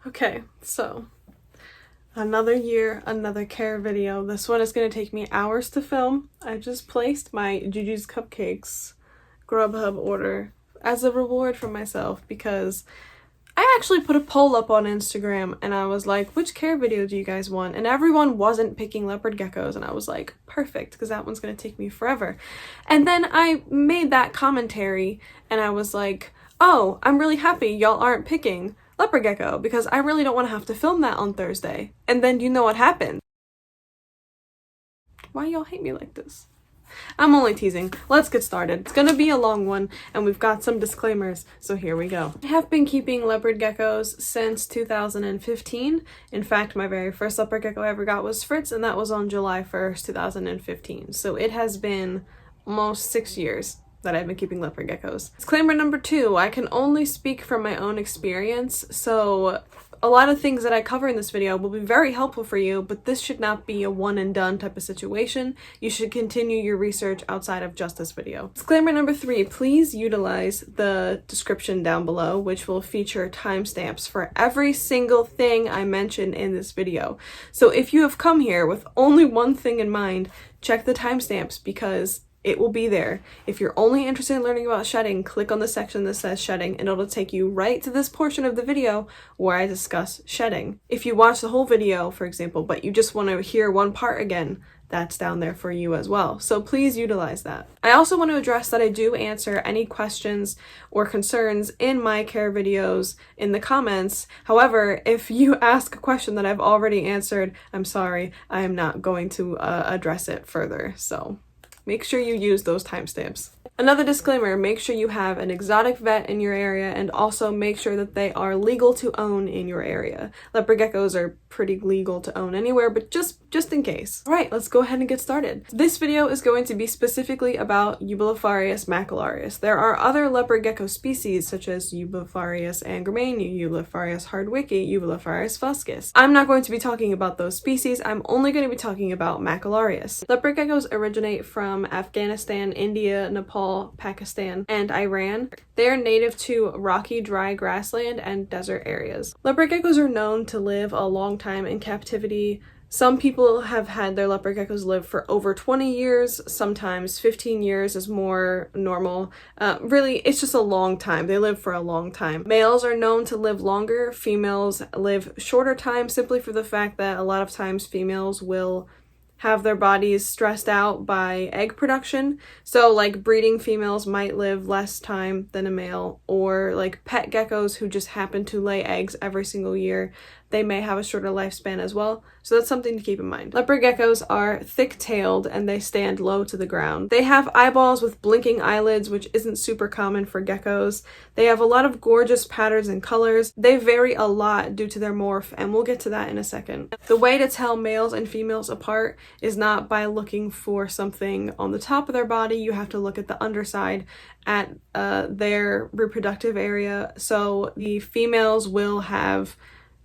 Okay, so another year, another care video. This one is going to take me hours to film. I just placed my Juju's Cupcakes Grubhub order as a reward for myself because I actually put a poll up on Instagram and I was like, which care video do you guys want? And everyone wasn't picking leopard geckos, and I was like, perfect, because that one's going to take me forever. And then I made that commentary and I was like, oh, I'm really happy y'all aren't picking leopard gecko because I really don't want to have to film that on Thursday. And then you know what happened. Why y'all hate me like this? I'm only teasing. Let's get started. It's gonna be a long one and we've got some disclaimers, so here we go. I have been keeping leopard geckos since 2015. In fact, my very first leopard gecko I ever got was Fritz, and that was on July 1st, 2015. So it has been almost 6 years that I've been keeping leopard geckos. Disclaimer number 2, I can only speak from my own experience, so a lot of things that I cover in this video will be very helpful for you, but this should not be a one and done type of situation. You should continue your research outside of just this video. Disclaimer number 3, please utilize the description down below, which will feature timestamps for every single thing I mention in this video. So if you have come here with only one thing in mind, check the timestamps because it will be there. If you're only interested in learning about shedding, click on the section that says shedding and it'll take you right to this portion of the video where I discuss shedding. If you watch the whole video, for example, but you just want to hear one part again, that's down there for you as well. So please utilize that. I also want to address that I do answer any questions or concerns in my care videos in the comments. However, if you ask a question that I've already answered, I'm sorry, I am not going to address it further. So make sure you use those timestamps. Another disclaimer, make sure you have an exotic vet in your area and also make sure that they are legal to own in your area. Leopard geckos are pretty legal to own anywhere, but just in case. All right, let's go ahead and get started. This video is going to be specifically about Eublepharus macellarius. There are other leopard gecko species such as Eublepharus angramain, Eublepharus hardwicki, Eublepharus fuscus. I'm not going to be talking about those species. I'm only going to be talking about macellarius. Leopard geckos originate from Afghanistan, India, Nepal, Pakistan, and Iran. They are native to rocky, dry grassland and desert areas. Leopard geckos are known to live a long time in captivity. Some people have had their leopard geckos live for over 20 years, sometimes 15 years is more normal. Really, it's just a long time. They live for a long time. Males are known to live longer. Females live shorter time simply for the fact that a lot of times females will have their bodies stressed out by egg production. So like breeding females might live less time than a male, or like pet geckos who just happen to lay eggs every single year, they may have a shorter lifespan as well. So that's something to keep in mind. Leopard geckos are thick-tailed and they stand low to the ground. They have eyeballs with blinking eyelids, which isn't super common for geckos. They have a lot of gorgeous patterns and colors. They vary a lot due to their morph, and we'll get to that in a second. The way to tell males and females apart is not by looking for something on the top of their body. You have to look at the underside at their reproductive area. So the females will have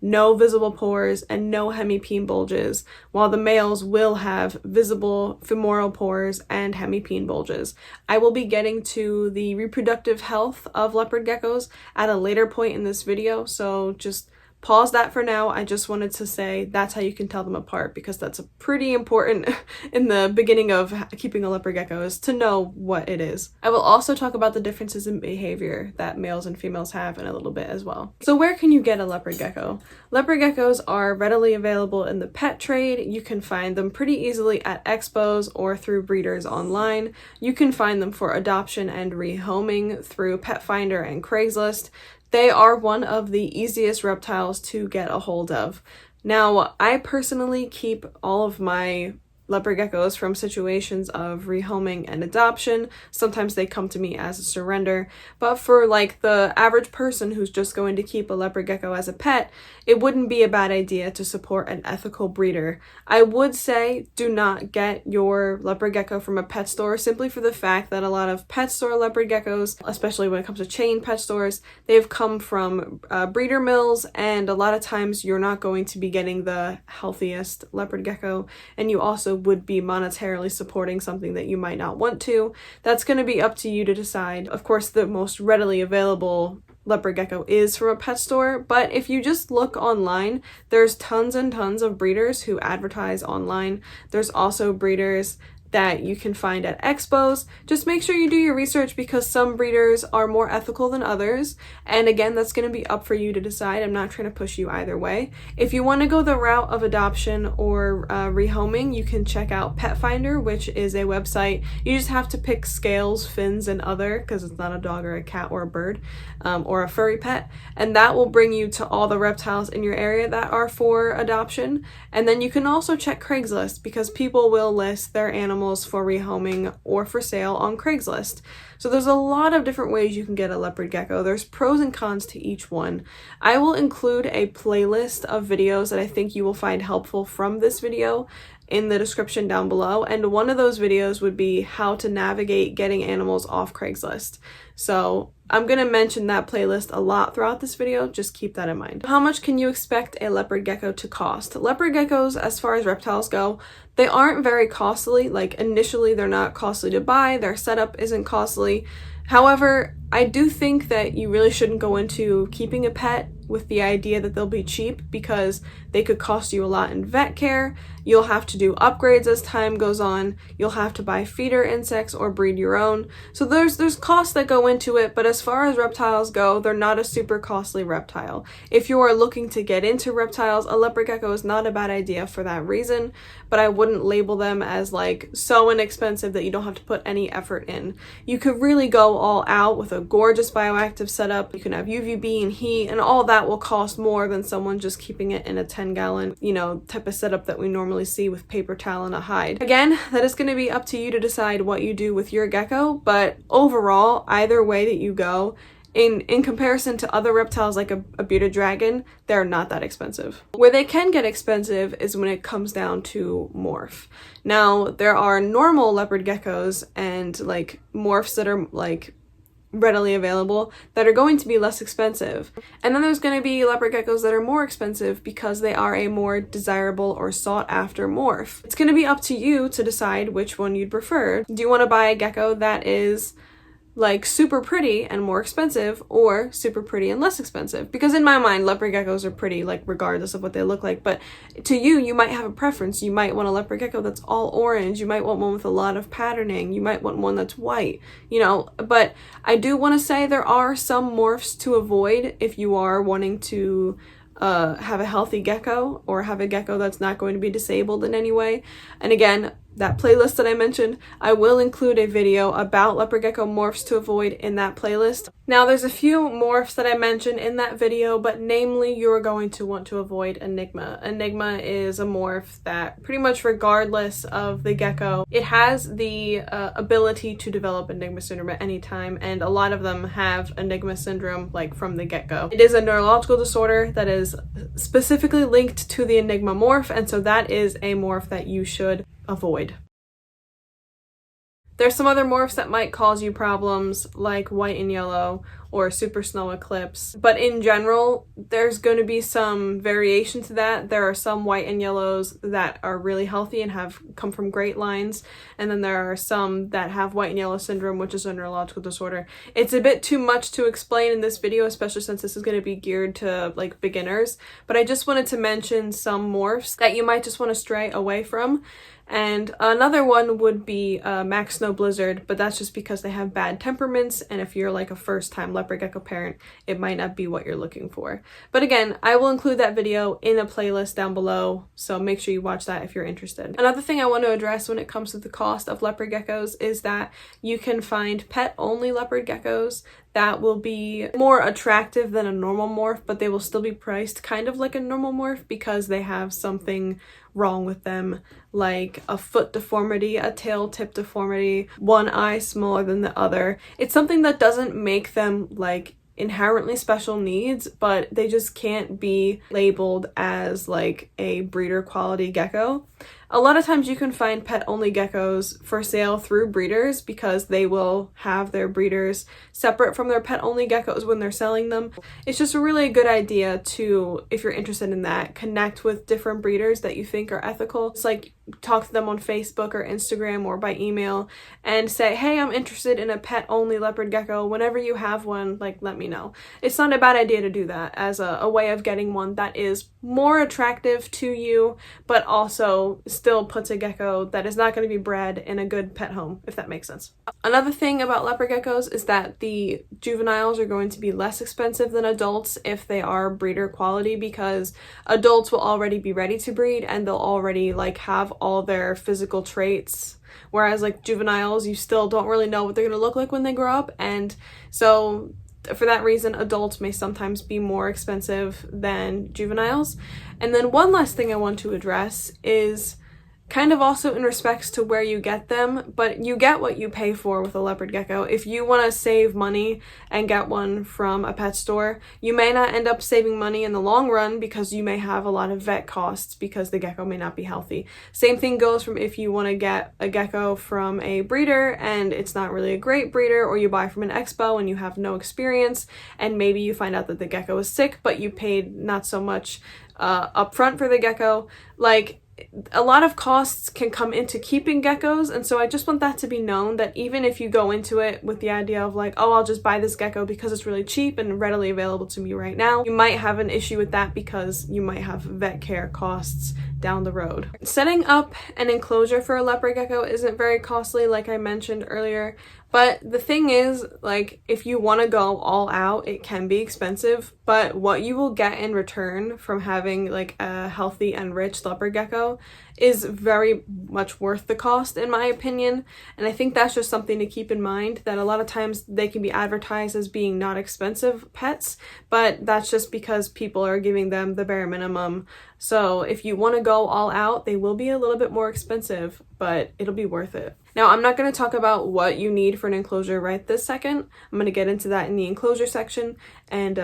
no visible pores and no hemipene bulges, while the males will have visible femoral pores and hemipene bulges. I will be getting to the reproductive health of leopard geckos at a later point in this video, so just pause that for now. I just wanted to say that's how you can tell them apart, because that's pretty important in the beginning of keeping a leopard gecko, is to know what it is. I will also talk about the differences in behavior that males and females have in a little bit as well. So where can you get a leopard gecko? Leopard geckos are readily available in the pet trade. You can find them pretty easily at expos or through breeders online. You can find them for adoption and rehoming through Pet Finder and Craigslist. They are one of the easiest reptiles to get a hold of. Now, I personally keep all of my leopard geckos from situations of rehoming and adoption. Sometimes they come to me as a surrender, but for like the average person who's just going to keep a leopard gecko as a pet, it wouldn't be a bad idea to support an ethical breeder. I would say do not get your leopard gecko from a pet store, simply for the fact that a lot of pet store leopard geckos, especially when it comes to chain pet stores, they've come from breeder mills, and a lot of times you're not going to be getting the healthiest leopard gecko, and you also would be monetarily supporting something that you might not want to. That's going to be up to you to decide. Of course, the most readily available leopard gecko is from a pet store, but if you just look online, there's tons and tons of breeders who advertise online. There's also breeders that you can find at expos. Just make sure you do your research because some breeders are more ethical than others. And again, that's going to be up for you to decide. I'm not trying to push you either way. If you want to go the route of adoption or rehoming, you can check out Pet Finder, which is a website. You just have to pick scales, fins, and other, because it's not a dog or a cat or a bird or a furry pet. And that will bring you to all the reptiles in your area that are for adoption. And then you can also check Craigslist because people will list their animals for rehoming or for sale on Craigslist. So there's a lot of different ways you can get a leopard gecko. There's pros and cons to each one. I will include a playlist of videos that I think you will find helpful from this video in the description down below, and one of those videos would be how to navigate getting animals off Craigslist. So I'm going to mention that playlist a lot throughout this video, just keep that in mind. How much can you expect a leopard gecko to cost? Leopard geckos, as far as reptiles go, they aren't very costly. Like initially they're not costly to buy, their setup isn't costly. However, I do think that you really shouldn't go into keeping a pet with the idea that they'll be cheap because they could cost you a lot in vet care. You'll have to do upgrades as time goes on. You'll have to buy feeder insects or breed your own. So there's costs that go into it, but as far as reptiles go, they're not a super costly reptile. If you are looking to get into reptiles, a leopard gecko is not a bad idea for that reason, but I wouldn't label them as like so inexpensive that you don't have to put any effort in. You could really go all out with a gorgeous bioactive setup. You can have UVB and heat, and all that will cost more than someone just keeping it in a 10-gallon, type of setup that we normally see with paper towel and a hide. Again, that is going to be up to you to decide what you do with your gecko, but overall, either way that you go, in comparison to other reptiles like a bearded dragon, they're not that expensive. Where they can get expensive is when it comes down to morph. Now, there are normal leopard geckos and like morphs that are like readily available that are going to be less expensive. And then there's going to be leopard geckos that are more expensive because they are a more desirable or sought after morph. It's going to be up to you to decide which one you'd prefer. Do you want to buy a gecko that is like super pretty and more expensive, or super pretty and less expensive? Because in my mind, leopard geckos are pretty, like regardless of what they look like, but to you, you might have a preference. You might want a leopard gecko that's all orange. You might want one with a lot of patterning. You might want one that's white, but I do want to say there are some morphs to avoid if you are wanting to have a healthy gecko or have a gecko that's not going to be disabled in any way. And again, that playlist that I mentioned, I will include a video about leopard gecko morphs to avoid in that playlist. Now, there's a few morphs that I mentioned in that video, but namely, you're going to want to avoid Enigma. Enigma is a morph that pretty much regardless of the gecko, it has the ability to develop Enigma syndrome at any time, and a lot of them have Enigma syndrome like from the get-go. It is a neurological disorder that is specifically linked to the Enigma morph, and so that is a morph that you should avoid. There's some other morphs that might cause you problems like white and yellow or super snow eclipse, but in general there's going to be some variation to that. There are some white and yellows that are really healthy and have come from great lines, and then there are some that have white and yellow syndrome, which is a neurological disorder. It's a bit too much to explain in this video, especially since this is going to be geared to like beginners, but I just wanted to mention some morphs that you might just want to stray away from. And another one would be Max Snow Blizzard, but that's just because they have bad temperaments, and if you're like a first-time leopard gecko parent, it might not be what you're looking for. But again, I will include that video in a playlist down below, so make sure you watch that if you're interested. Another thing I want to address when it comes to the cost of leopard geckos is that you can find pet-only leopard geckos that will be more attractive than a normal morph, but they will still be priced kind of like a normal morph because they have something wrong with them, like a foot deformity, a tail tip deformity, one eye smaller than the other. It's something that doesn't make them like inherently special needs, but they just can't be labeled as like a breeder quality gecko. A lot of times you can find pet-only geckos for sale through breeders because they will have their breeders separate from their pet-only geckos when they're selling them. It's just a really good idea to, if you're interested in that, connect with different breeders that you think are ethical. It's like talk to them on Facebook or Instagram or by email and say, hey, I'm interested in a pet-only leopard gecko. Whenever you have one, like, let me know. know. It's not a bad idea to do that as a way of getting one that is more attractive to you, but also still puts a gecko that is not going to be bred in a good pet home, if that makes sense. Another thing about leopard geckos is that the juveniles are going to be less expensive than adults if they are breeder quality, because adults will already be ready to breed and they'll already like have all their physical traits, whereas like juveniles, you still don't really know what they're going to look like when they grow up. And so for that reason, adults may sometimes be more expensive than juveniles. And then one last thing I want to address is kind of also in respects to where you get them, but you get what you pay for with a leopard gecko. If you want to save money and get one from a pet store, you may not end up saving money in the long run because you may have a lot of vet costs because the gecko may not be healthy. Same thing goes from if you want to get a gecko from a breeder and it's not really a great breeder, or you buy from an expo and you have no experience and maybe you find out that the gecko is sick but you paid not so much upfront for the gecko. Like, a lot of costs can come into keeping geckos, and so I just want that to be known, that even if you go into it with the idea of like, oh, I'll just buy this gecko because it's really cheap and readily available to me right now, you might have an issue with that because you might have vet care costs down the road. Setting up an enclosure for a leopard gecko isn't very costly, like I mentioned earlier, but the thing is, like, if you want to go all out, it can be expensive, but what you will get in return from having like a healthy and rich leopard gecko is very much worth the cost, in my opinion. And I think that's just something to keep in mind, that a lot of times they can be advertised as being not expensive pets, but that's just because people are giving them the bare minimum. So if you want to go all out, they will be a little bit more expensive, but it'll be worth it. Now, I'm not going to talk about what you need for an enclosure right this second. I'm going to get into that in the enclosure section, and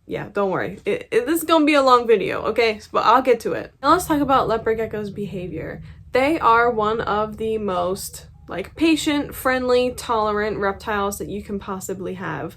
yeah, don't worry. This is going to be a long video, okay? But I'll get to it. Now let's talk about leopard geckos' behavior. They are one of the most like patient, friendly, tolerant reptiles that you can possibly have.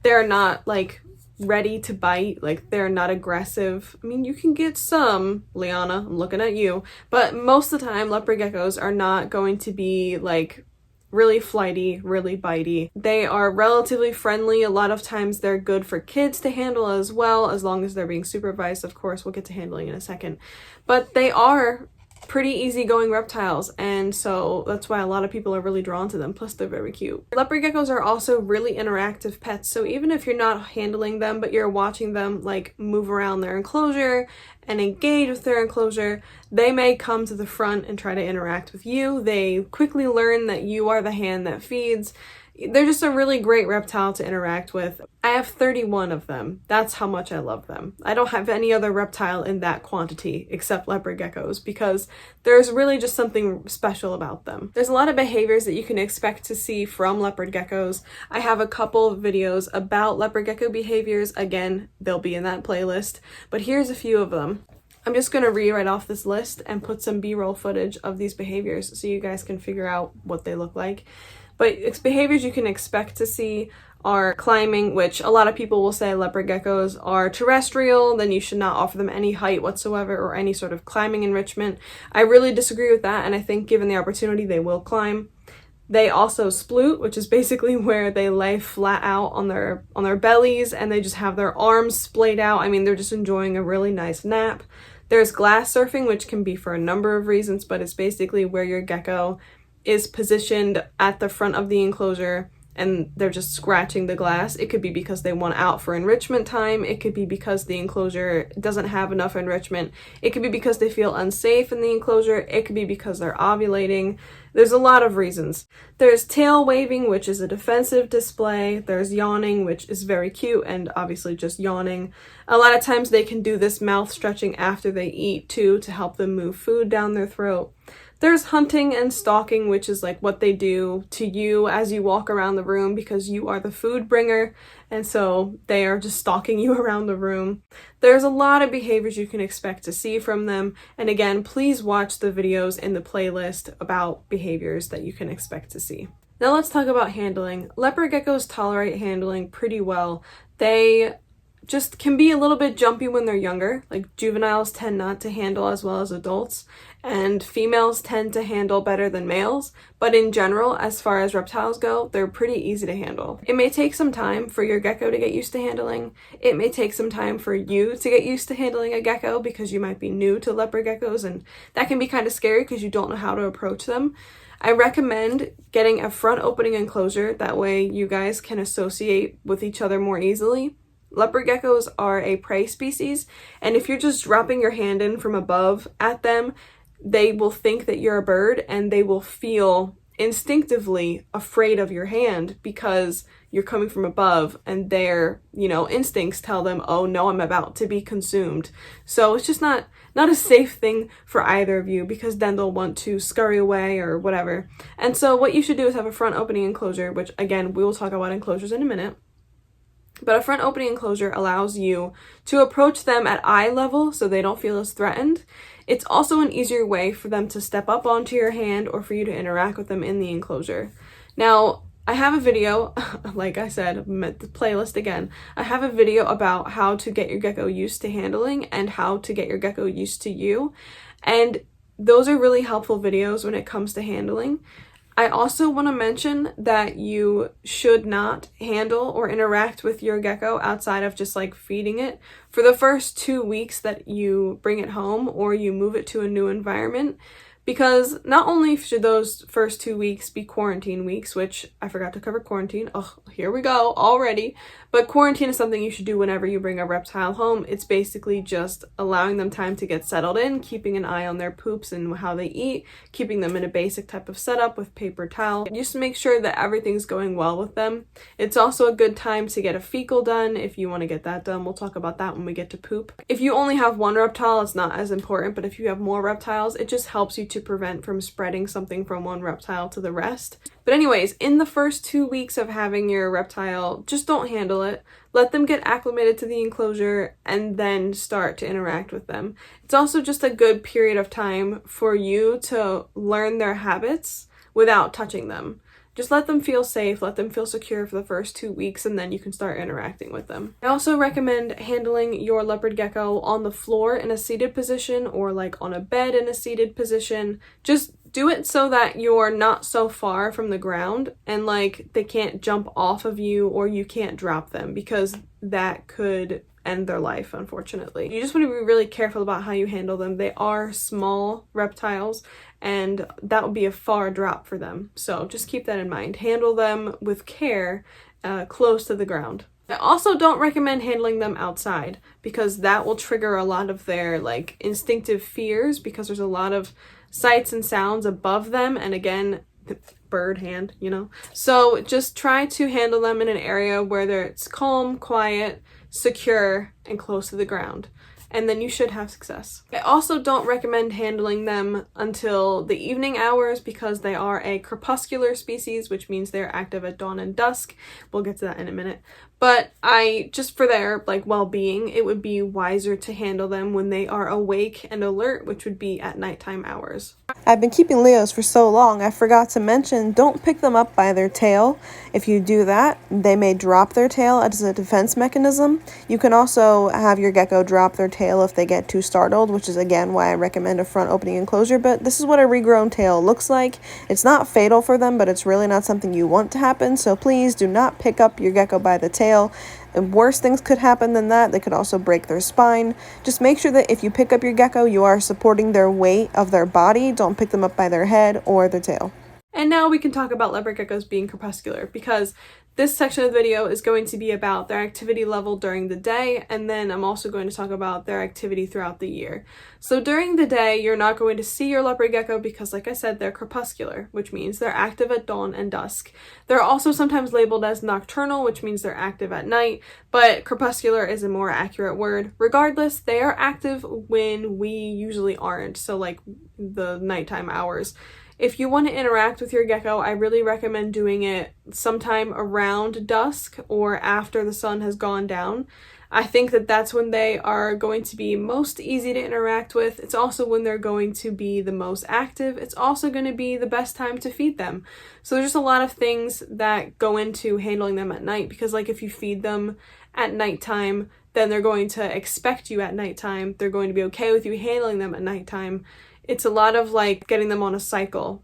They're not like ready to bite, like they're not aggressive. I mean, you can get some, Liana, I'm looking at you, but most of the time leopard geckos are not going to be like really flighty, really bitey. They are relatively friendly. A lot of times they're good for kids to handle as well, as long as they're being supervised. Of course, we'll get to handling in a second. But they are pretty easygoing reptiles, and so that's why a lot of people are really drawn to them. Plus, they're very cute. Leopard geckos are also really interactive pets, so even if you're not handling them, but you're watching them like move around their enclosure and engage with their enclosure, they may come to the front and try to interact with you. They quickly learn that you are the hand that feeds. They're just a really great reptile to interact with. I have 31 of them. That's how much I love them. I don't have any other reptile in that quantity except leopard geckos, because there's really just something special about them. There's a lot of behaviors that you can expect to see from leopard geckos. I have a couple of videos about leopard gecko behaviors. Again, they'll be in that playlist, but here's a few of them. I'm just going to rewrite off this list and put some B-roll footage of these behaviors so you guys can figure out what they look like. But it's behaviors you can expect to see are climbing, which a lot of people will say leopard geckos are terrestrial, then you should not offer them any height whatsoever or any sort of climbing enrichment. I really disagree with that, and I think given the opportunity, they will climb. They also sploot, which is basically where they lay flat out on their bellies and they just have their arms splayed out. I mean, they're just enjoying a really nice nap. There's glass surfing, which can be for a number of reasons, but it's basically where your gecko is positioned at the front of the enclosure and they're just scratching the glass. It could be because they want out for enrichment time. It could be because the enclosure doesn't have enough enrichment. It could be because they feel unsafe in the enclosure. It could be because they're ovulating. There's a lot of reasons. There's tail waving, which is a defensive display. There's yawning, which is very cute and obviously just yawning. A lot of times they can do this mouth stretching after they eat too to help them move food down their throat. There's hunting and stalking, which is like what they do to you as you walk around the room because you are the food bringer, and so they are just stalking you around the room. There's a lot of behaviors you can expect to see from them, and again, please watch the videos in the playlist about behaviors that you can expect to see. Now let's talk about handling. Leopard geckos tolerate handling pretty well. They just can be a little bit jumpy when they're younger. Like juveniles tend not to handle as well as adults, and females tend to handle better than males, but in general, as far as reptiles go, they're pretty easy to handle. It may take some time for your gecko to get used to handling. It may take some time for you to get used to handling a gecko because you might be new to leopard geckos, and that can be kind of scary because you don't know how to approach them. I recommend getting a front opening enclosure, that way you guys can associate with each other more easily. Leopard geckos are a prey species, and if you're just dropping your hand in from above at them, they will think that you're a bird and they will feel instinctively afraid of your hand because you're coming from above, and their, instincts tell them, oh no, I'm about to be consumed. So it's just not a safe thing for either of you, because then they'll want to scurry away or whatever. And so what you should do is have a front opening enclosure, which again, we will talk about enclosures in a minute. But a front opening enclosure allows you to approach them at eye level so they don't feel as threatened. It's also an easier way for them to step up onto your hand or for you to interact with them in the enclosure. Now, I have a video, like I said, the playlist again. I have a video about how to get your gecko used to handling and how to get your gecko used to you. And those are really helpful videos when it comes to handling. I also want to mention that you should not handle or interact with your gecko outside of just like feeding it for the first 2 weeks that you bring it home or you move it to a new environment. Because not only should those first 2 weeks be quarantine weeks, which I forgot to cover quarantine. Oh, here we go already. But quarantine is something you should do whenever you bring a reptile home. It's basically just allowing them time to get settled in, keeping an eye on their poops and how they eat, keeping them in a basic type of setup with paper towel. Just make sure that everything's going well with them. It's also a good time to get a fecal done if you want to get that done. We'll talk about that when we get to poop. If you only have one reptile, it's not as important, but if you have more reptiles, it just helps you to prevent from spreading something from one reptile to the rest. But anyways, in the first 2 weeks of having your reptile, just don't handle it. Let them get acclimated to the enclosure and then start to interact with them. It's also just a good period of time for you to learn their habits without touching them. Just let them feel safe, let them feel secure for the first 2 weeks, and then you can start interacting with them. I also recommend handling your leopard gecko on the floor in a seated position or like on a bed in a seated position. Just do it so that you're not so far from the ground and like they can't jump off of you or you can't drop them, because that could end their life, unfortunately. You just want to be really careful about how you handle them. They are small reptiles and that would be a far drop for them. So just keep that in mind. Handle them with care, close to the ground. I also don't recommend handling them outside because that will trigger a lot of their like instinctive fears, because there's a lot of sights and sounds above them, and again, bird hand, So just try to handle them in an area where it's calm, quiet, secure, and close to the ground, and then you should have success. I also don't recommend handling them until the evening hours because they are a crepuscular species, which means they're active at dawn and dusk. We'll get to that in a minute. But just for their well-being, it would be wiser to handle them when they are awake and alert, which would be at nighttime hours. I've been keeping Leos for so long, I forgot to mention, don't pick them up by their tail. If you do that, they may drop their tail as a defense mechanism. You can also have your gecko drop their tail if they get too startled, which is again why I recommend a front opening enclosure, but this is what a regrown tail looks like. It's not fatal for them, but it's really not something you want to happen, so please do not pick up your gecko by the tail. And worse things could happen than that. They could also break their spine. Just make sure that if you pick up your gecko, you are supporting their weight of their body. Don't pick them up by their head or their tail. And now we can talk about leopard geckos being crepuscular, because this section of the video is going to be about their activity level during the day, and then I'm also going to talk about their activity throughout the year. So during the day, you're not going to see your leopard gecko because, like I said, they're crepuscular, which means they're active at dawn and dusk. They're also sometimes labeled as nocturnal, which means they're active at night, but crepuscular is a more accurate word. Regardless, they are active when we usually aren't, so like the nighttime hours. If you want to interact with your gecko, I really recommend doing it sometime around dusk or after the sun has gone down. I think that that's when they are going to be most easy to interact with. It's also when they're going to be the most active. It's also going to be the best time to feed them. So there's just a lot of things that go into handling them at night, because like if you feed them at nighttime, then they're going to expect you at nighttime. They're going to be okay with you handling them at nighttime. It's a lot of like getting them on a cycle.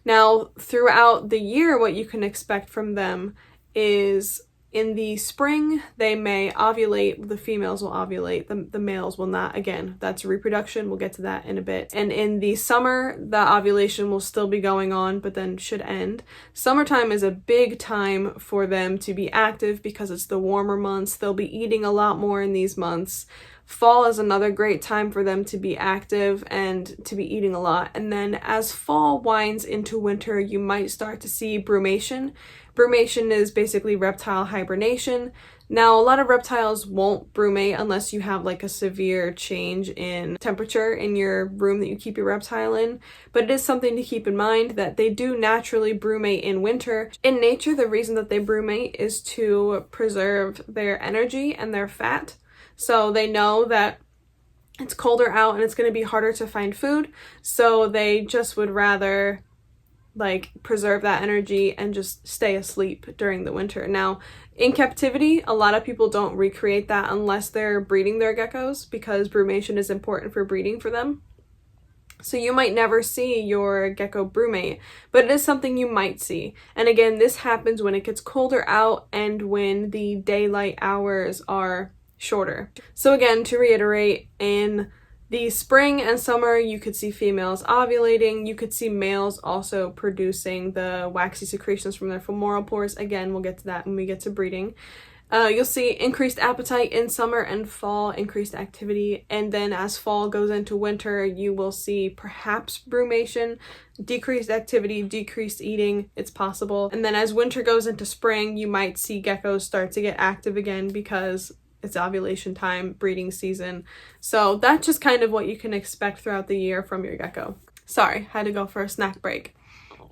Now, throughout the year, what you can expect from them is in the spring, they may ovulate. The females will ovulate. The males will not. Again, that's reproduction. We'll get to that in a bit. And in the summer, the ovulation will still be going on, but then should end. Summertime is a big time for them to be active because it's the warmer months. They'll be eating a lot more in these months. Fall is another great time for them to be active and to be eating a lot. And then as fall winds into winter, you might start to see brumation. Brumation is basically reptile hibernation. Now, a lot of reptiles won't brumate unless you have like a severe change in temperature in your room that you keep your reptile in. But it is something to keep in mind that they do naturally brumate in winter. In nature, the reason that they brumate is to preserve their energy and their fat. So they know that it's colder out and it's going to be harder to find food. So they just would rather like preserve that energy and just stay asleep during the winter. Now, in captivity, a lot of people don't recreate that unless they're breeding their geckos because brumation is important for breeding for them. So you might never see your gecko brumate, but it is something you might see. And again, this happens when it gets colder out and when the daylight hours are shorter. So again, to reiterate, in the spring and summer, you could see females ovulating. You could see males also producing the waxy secretions from their femoral pores. Again, we'll get to that when we get to breeding. You'll see increased appetite in summer and fall, increased activity. And then as fall goes into winter, you will see perhaps brumation, decreased activity, decreased eating. It's possible. And then as winter goes into spring, you might see geckos start to get active again because it's ovulation time, breeding season. So that's just kind of what you can expect throughout the year from your gecko. Sorry, had to go for a snack break.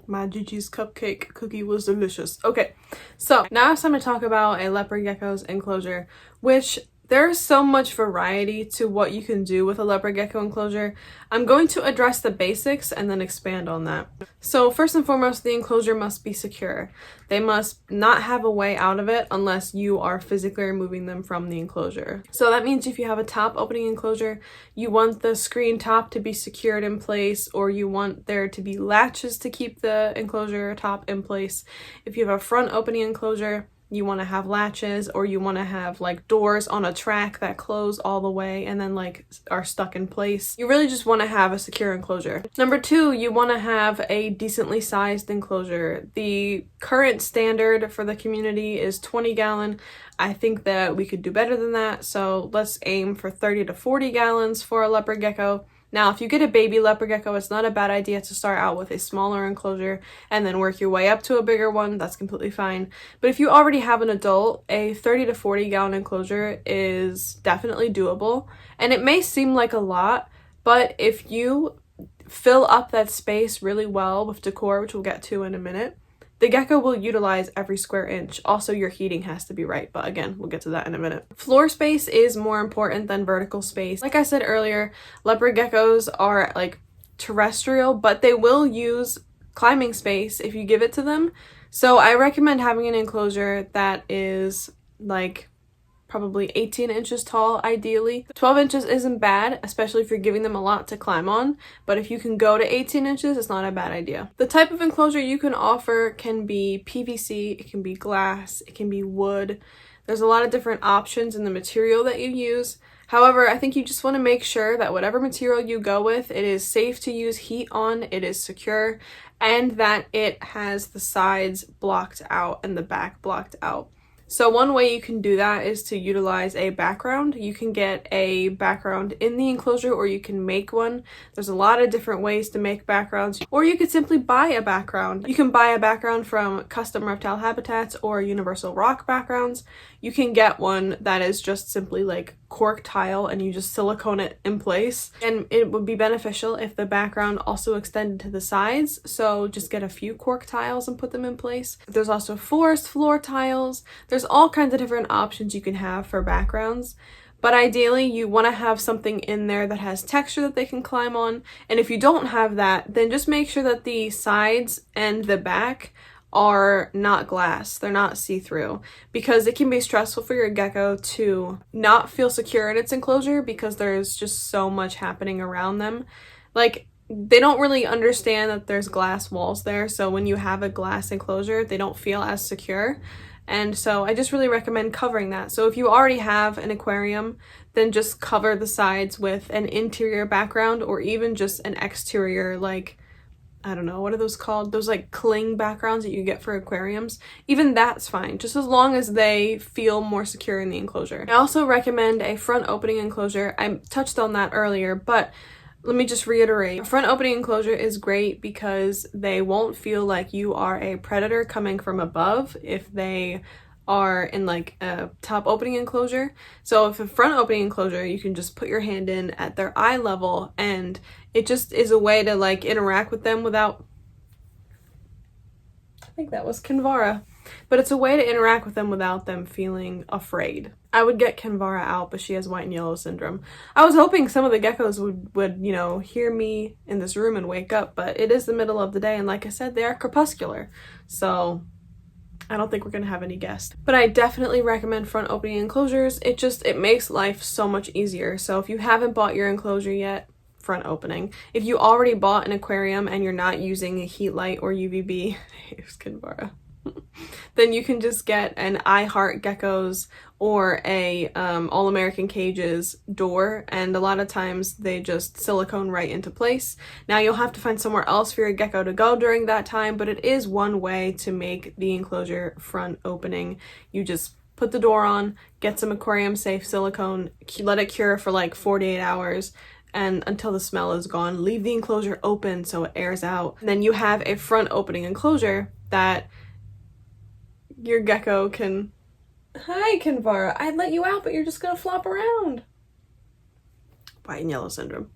My Gigi's cupcake cookie was delicious. Okay, so now it's time to talk about a leopard gecko's enclosure, which there's so much variety to what you can do with a leopard gecko enclosure. I'm going to address the basics and then expand on that. So first and foremost, the enclosure must be secure. They must not have a way out of it unless you are physically removing them from the enclosure. So that means if you have a top opening enclosure, you want the screen top to be secured in place, or you want there to be latches to keep the enclosure top in place. If you have a front opening enclosure, you want to have latches, or you want to have like doors on a track that close all the way and then like are stuck in place. You really just want to have a secure enclosure. Number two, you want to have a decently sized enclosure. The current standard for the community is 20 gallon. I think that we could do better than that, so let's aim for 30 to 40 gallons for a leopard gecko. Now, if you get a baby leopard gecko, it's not a bad idea to start out with a smaller enclosure and then work your way up to a bigger one. That's completely fine. But if you already have an adult, a 30 to 40 gallon enclosure is definitely doable. And it may seem like a lot, but if you fill up that space really well with decor, which we'll get to in a minute, the gecko will utilize every square inch. Also, your heating has to be right, but again, we'll get to that in a minute. Floor space is more important than vertical space. Like I said earlier, leopard geckos are like terrestrial, but they will use climbing space if you give it to them. So I recommend having an enclosure that is like probably 18 inches tall, ideally. 12 inches isn't bad, especially if you're giving them a lot to climb on, but if you can go to 18 inches, it's not a bad idea. The type of enclosure you can offer can be PVC, it can be glass, it can be wood. There's a lot of different options in the material that you use. However, I think you just want to make sure that whatever material you go with, it is safe to use heat on, it is secure, and that it has the sides blocked out and the back blocked out. So one way you can do that is to utilize a background. You can get a background in the enclosure, or you can make one. There's a lot of different ways to make backgrounds, or you could simply buy a background. You can buy a background from Custom Reptile Habitats or Universal Rock backgrounds. You can get one that is just simply like cork tile and you just silicone it in place. And it would be beneficial if the background also extended to the sides. So just get a few cork tiles and put them in place. There's also forest floor tiles. There's all kinds of different options you can have for backgrounds. But ideally, you want to have something in there that has texture that they can climb on. And if you don't have that, then just make sure that the sides and the back are not glass. They're not see-through, because it can be stressful for your gecko to not feel secure in its enclosure because there's just so much happening around them. Like, they don't really understand that there's glass walls there, so when you have a glass enclosure, they don't feel as secure. And so I just really recommend covering that. So if you already have an aquarium, then just cover the sides with an interior background, or even just an exterior, like, I don't know, what are those called? Those like cling backgrounds that you get for aquariums. Even that's fine, just as long as they feel more secure in the enclosure. I also recommend a front opening enclosure. I touched on that earlier, but let me just reiterate. A front opening enclosure is great because they won't feel like you are a predator coming from above if they are in like a top opening enclosure. So if a front opening enclosure, you can just put your hand in at their eye level, and it just is a way to like interact with them without, I think that was Kinvara, but it's a way to interact with them without them feeling afraid. I would get Kinvara out, but she has white and yellow syndrome. I was hoping some of the geckos would, you know, hear me in this room and wake up, but it is the middle of the day, and like I said, they are crepuscular, so I don't think we're gonna have any guests. But I definitely recommend front opening enclosures. It makes life so much easier. So if you haven't bought your enclosure yet, front opening. If you already bought an aquarium and you're not using a heat light or UVB, here's Kinvara, then you can just get an I Heart Geckos or a All American Cages door, and a lot of times they just silicone right into place. Now you'll have to find somewhere else for your gecko to go during that time, but it is one way to make the enclosure front opening. You just put the door on, get some aquarium safe silicone, let it cure for like 48 hours, and until the smell is gone, leave the enclosure open so it airs out. And then you have a front opening enclosure that your gecko can... Hi, Kinvara. I'd let you out, but you're just gonna flop around. White and yellow syndrome.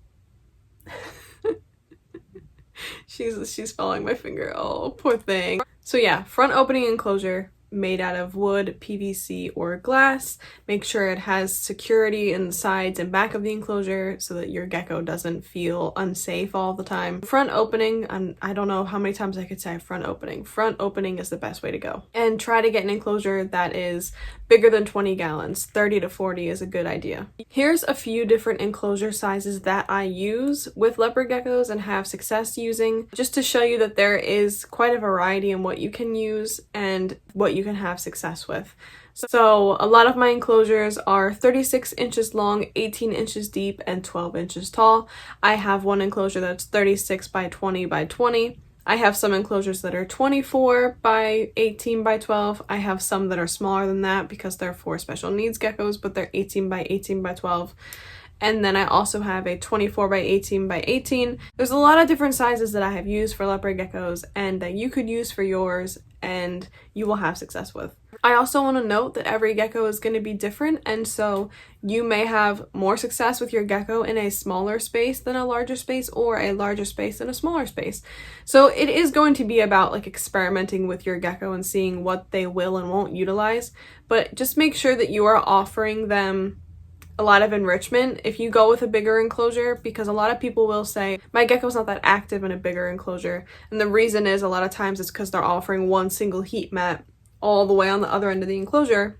She's following my finger. Oh, poor thing. So yeah, front opening enclosure made out of wood, PVC, or glass. Make sure it has security in the sides and back of the enclosure so that your gecko doesn't feel unsafe all the time. Front opening, I don't know how many times I could say front opening. Front opening is the best way to go. And try to get an enclosure that is bigger than 20 gallons. 30 to 40 is a good idea. Here's a few different enclosure sizes that I use with leopard geckos and have success using, just to show you that there is quite a variety in what you can use and what you can have success with. So a lot of my enclosures are 36 inches long, 18 inches deep, and 12 inches tall. I have one enclosure that's 36 by 20 by 20. I have some enclosures that are 24 by 18 by 12. I have some that are smaller than that because they're for special needs geckos, but they're 18 by 18 by 12. And then I also have a 24 by 18 by 18. There's a lot of different sizes that I have used for leopard geckos and that you could use for yours and you will have success with. I also want to note that every gecko is going to be different, and so you may have more success with your gecko in a smaller space than a larger space, or a larger space than a smaller space. So it is going to be about like experimenting with your gecko and seeing what they will and won't utilize, but just make sure that you are offering them a lot of enrichment if you go with a bigger enclosure, because a lot of people will say, my gecko's not that active in a bigger enclosure. And the reason is a lot of times it's because they're offering one single heat mat all the way on the other end of the enclosure,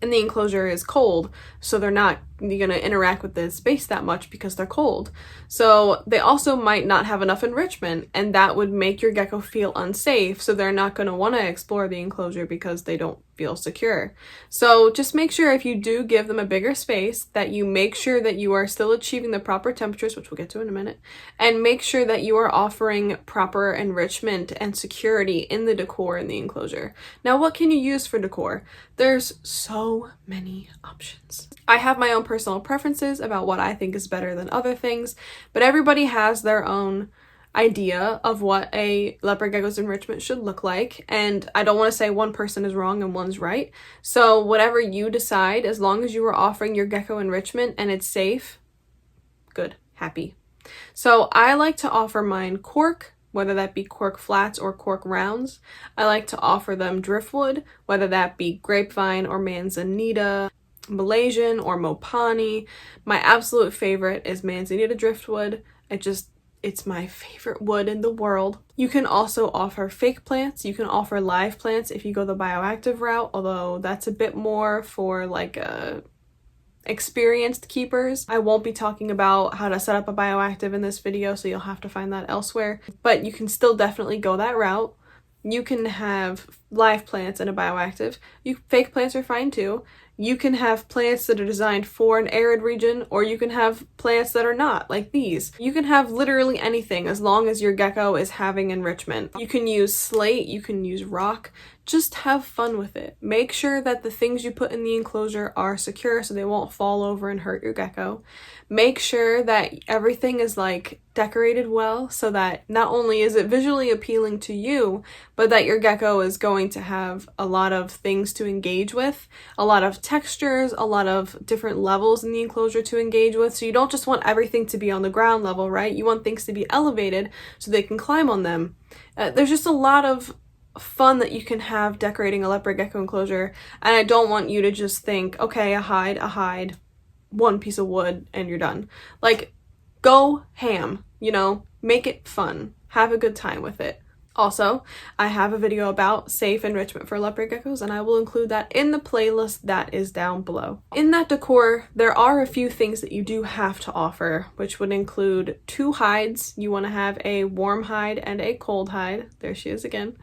and the enclosure is cold, so they're not going to interact with the space that much because they're cold. So they also might not have enough enrichment, and that would make your gecko feel unsafe, so they're not going to want to explore the enclosure because they don't feel secure. So just make sure if you do give them a bigger space that you make sure that you are still achieving the proper temperatures, which we'll get to in a minute, and make sure that you are offering proper enrichment and security in the decor in the enclosure. Now, what can you use for decor? There's so many options. I have my own personal preferences about what I think is better than other things, but everybody has their own idea of what a leopard gecko's enrichment should look like, and I don't want to say one person is wrong and one's right. So whatever you decide, as long as you are offering your gecko enrichment and it's safe, good, happy. So I like to offer mine cork, whether that be cork flats or cork rounds. I like to offer them driftwood, whether that be grapevine or manzanita, Malaysian or Mopani. My absolute favorite is manzanita driftwood. It's my favorite wood in the world. You can also offer fake plants. You can offer live plants if you go the bioactive route, although that's a bit more for like experienced keepers. I won't be talking about how to set up a bioactive in this video, so you'll have to find that elsewhere. But you can still definitely go that route. You can have live plants in a bioactive. Fake plants are fine too. You can have plants that are designed for an arid region, or you can have plants that are not, like these. You can have literally anything as long as your gecko is having enrichment. You can use slate, you can use rock. Just have fun with it. Make sure that the things you put in the enclosure are secure so they won't fall over and hurt your gecko. Make sure that everything is like decorated well so that not only is it visually appealing to you, but that your gecko is going to have a lot of things to engage with, a lot of textures, a lot of different levels in the enclosure to engage with. So you don't just want everything to be on the ground level, right? You want things to be elevated so they can climb on them. There's just a lot of fun that you can have decorating a leopard gecko enclosure, and I don't want you to just think, okay, a hide, one piece of wood, and you're done. Like, go ham, you know? Make it fun. Have a good time with it. Also, I have a video about safe enrichment for leopard geckos, and I will include that in the playlist that is down below. In that decor, there are a few things that you do have to offer, which would include 2 hides. You want to have a warm hide and a cold hide. There she is again.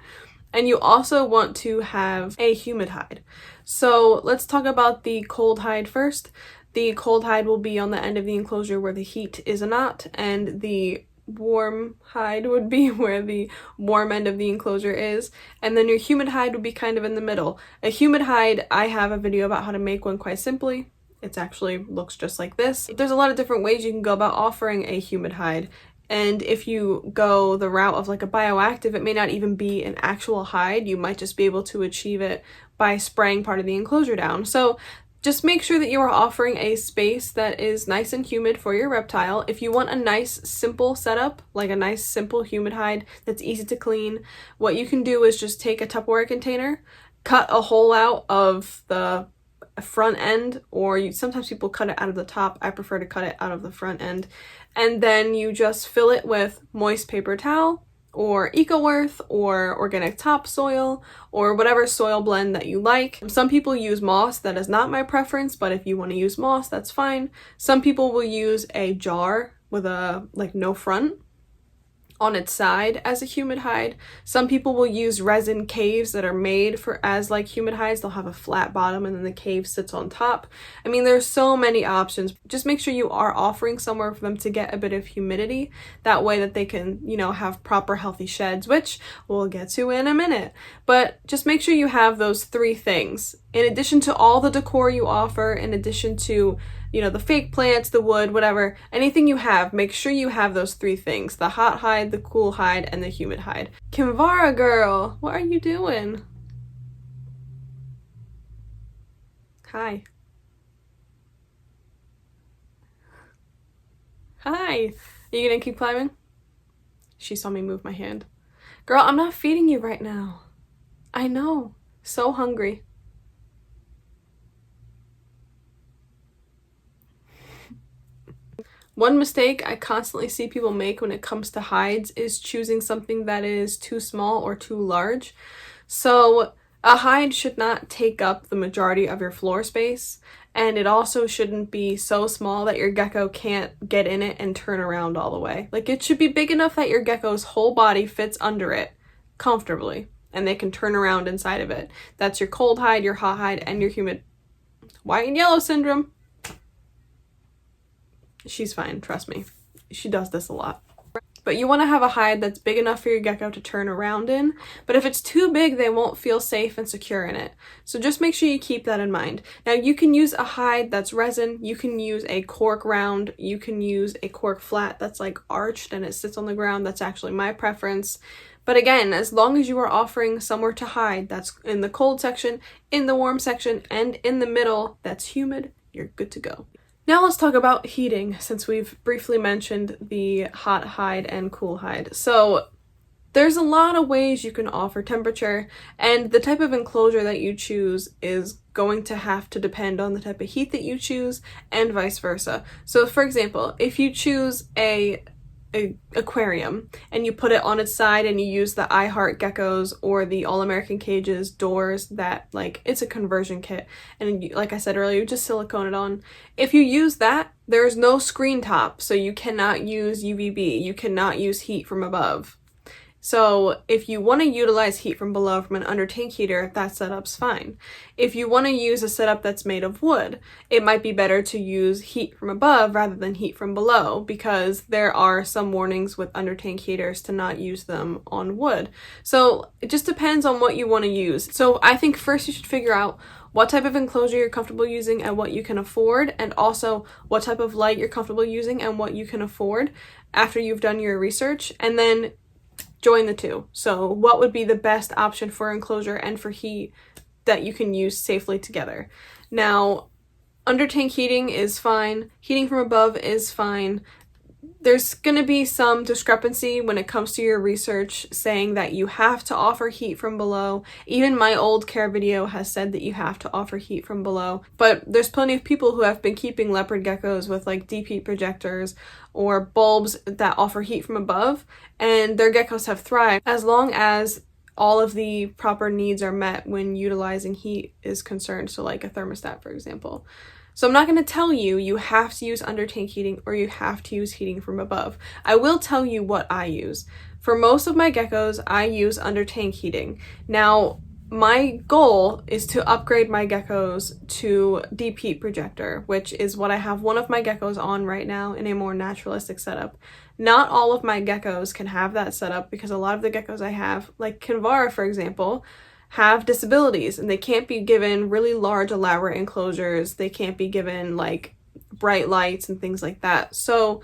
And you also want to have a humid hide. So let's talk about the cold hide first. The cold hide will be on the end of the enclosure where the heat is not, and the warm hide would be where the warm end of the enclosure is, and then your humid hide would be kind of in the middle. A humid hide, I have a video about how to make one quite simply. It actually looks just like this. There's a lot of different ways you can go about offering a humid hide. And if you go the route of like a bioactive, it may not even be an actual hide. You might just be able to achieve it by spraying part of the enclosure down. So just make sure that you are offering a space that is nice and humid for your reptile. If you want a nice simple setup, like a nice simple humid hide that's easy to clean, what you can do is just take a Tupperware container, cut a hole out of the front end, or sometimes people cut it out of the top. I prefer to cut it out of the front end. And then you just fill it with moist paper towel or EcoWearth or organic topsoil or whatever soil blend that you like. Some people use moss. That is not my preference, but if you want to use moss, that's fine. Some people will use a jar with a no front on its side as a humid hide. Some people will use resin caves that are made as like humid hides. They'll have a flat bottom and then the cave sits on top. I mean, there's so many options. Just make sure you are offering somewhere for them to get a bit of humidity. That way that they can, have proper healthy sheds, which we'll get to in a minute. But just make sure you have those 3 things. In addition to all the decor you offer, in addition to the fake plants, the wood, whatever, anything you have, make sure you have those 3 things: the hot hide, the cool hide, and the humid hide. Kimvara girl, what are you doing? Hi. Hi. Are you gonna keep climbing? She saw me move my hand. Girl, I'm not feeding you right now. I know. So hungry. One mistake I constantly see people make when it comes to hides is choosing something that is too small or too large. So a hide should not take up the majority of your floor space, and it also shouldn't be so small that your gecko can't get in it and turn around all the way. Like, it should be big enough that your gecko's whole body fits under it comfortably, and they can turn around inside of it. That's your cold hide, your hot hide, and your humid. White and yellow syndrome. She's fine, trust me. She does this a lot. But you want to have a hide that's big enough for your gecko to turn around in, but if it's too big, they won't feel safe and secure in it. So just make sure you keep that in mind. Now, you can use a hide that's resin, you can use a cork round, you can use a cork flat that's like arched and it sits on the ground. That's actually my preference. But again, as long as you are offering somewhere to hide that's in the cold section, in the warm section, and in the middle that's humid, you're good to go. Now let's talk about heating, since we've briefly mentioned the hot hide and cool hide. So there's a lot of ways you can offer temperature, and the type of enclosure that you choose is going to have to depend on the type of heat that you choose and vice versa. So for example, if you choose a aquarium and you put it on its side and you use the I Heart Geckos or the All American Cages doors that, like, it's a conversion kit, and you, like I said earlier, you just silicone it on. If you use that, there's no screen top, so you cannot use UVB, you cannot use heat from above. So if you want to utilize heat from below from an under tank heater, that setup's fine. If you want to use a setup that's made of wood, it might be better to use heat from above rather than heat from below, because there are some warnings with under tank heaters to not use them on wood. So it just depends on what you want to use. So I think first you should figure out what type of enclosure you're comfortable using and what you can afford, and also what type of light you're comfortable using and what you can afford after you've done your research, and then join the two. So what would be the best option for enclosure and for heat that you can use safely together? Now, under tank heating is fine. Heating from above is fine. There's going to be some discrepancy when it comes to your research saying that you have to offer heat from below. Even my old care video has said that you have to offer heat from below. But there's plenty of people who have been keeping leopard geckos with like deep heat projectors or bulbs that offer heat from above, and their geckos have thrived as long as all of the proper needs are met when utilizing heat is concerned. So like a thermostat, for example. So I'm not going to tell you you have to use under tank heating or you have to use heating from above. I will tell you what I use. For most of my geckos, I use under tank heating. Now, my goal is to upgrade my geckos to deep heat projector, which is what I have one of my geckos on right now in a more naturalistic setup. Not all of my geckos can have that setup because a lot of the geckos I have, like Kinvara for example, have disabilities and they can't be given really large elaborate enclosures. They can't be given like bright lights and things like that. So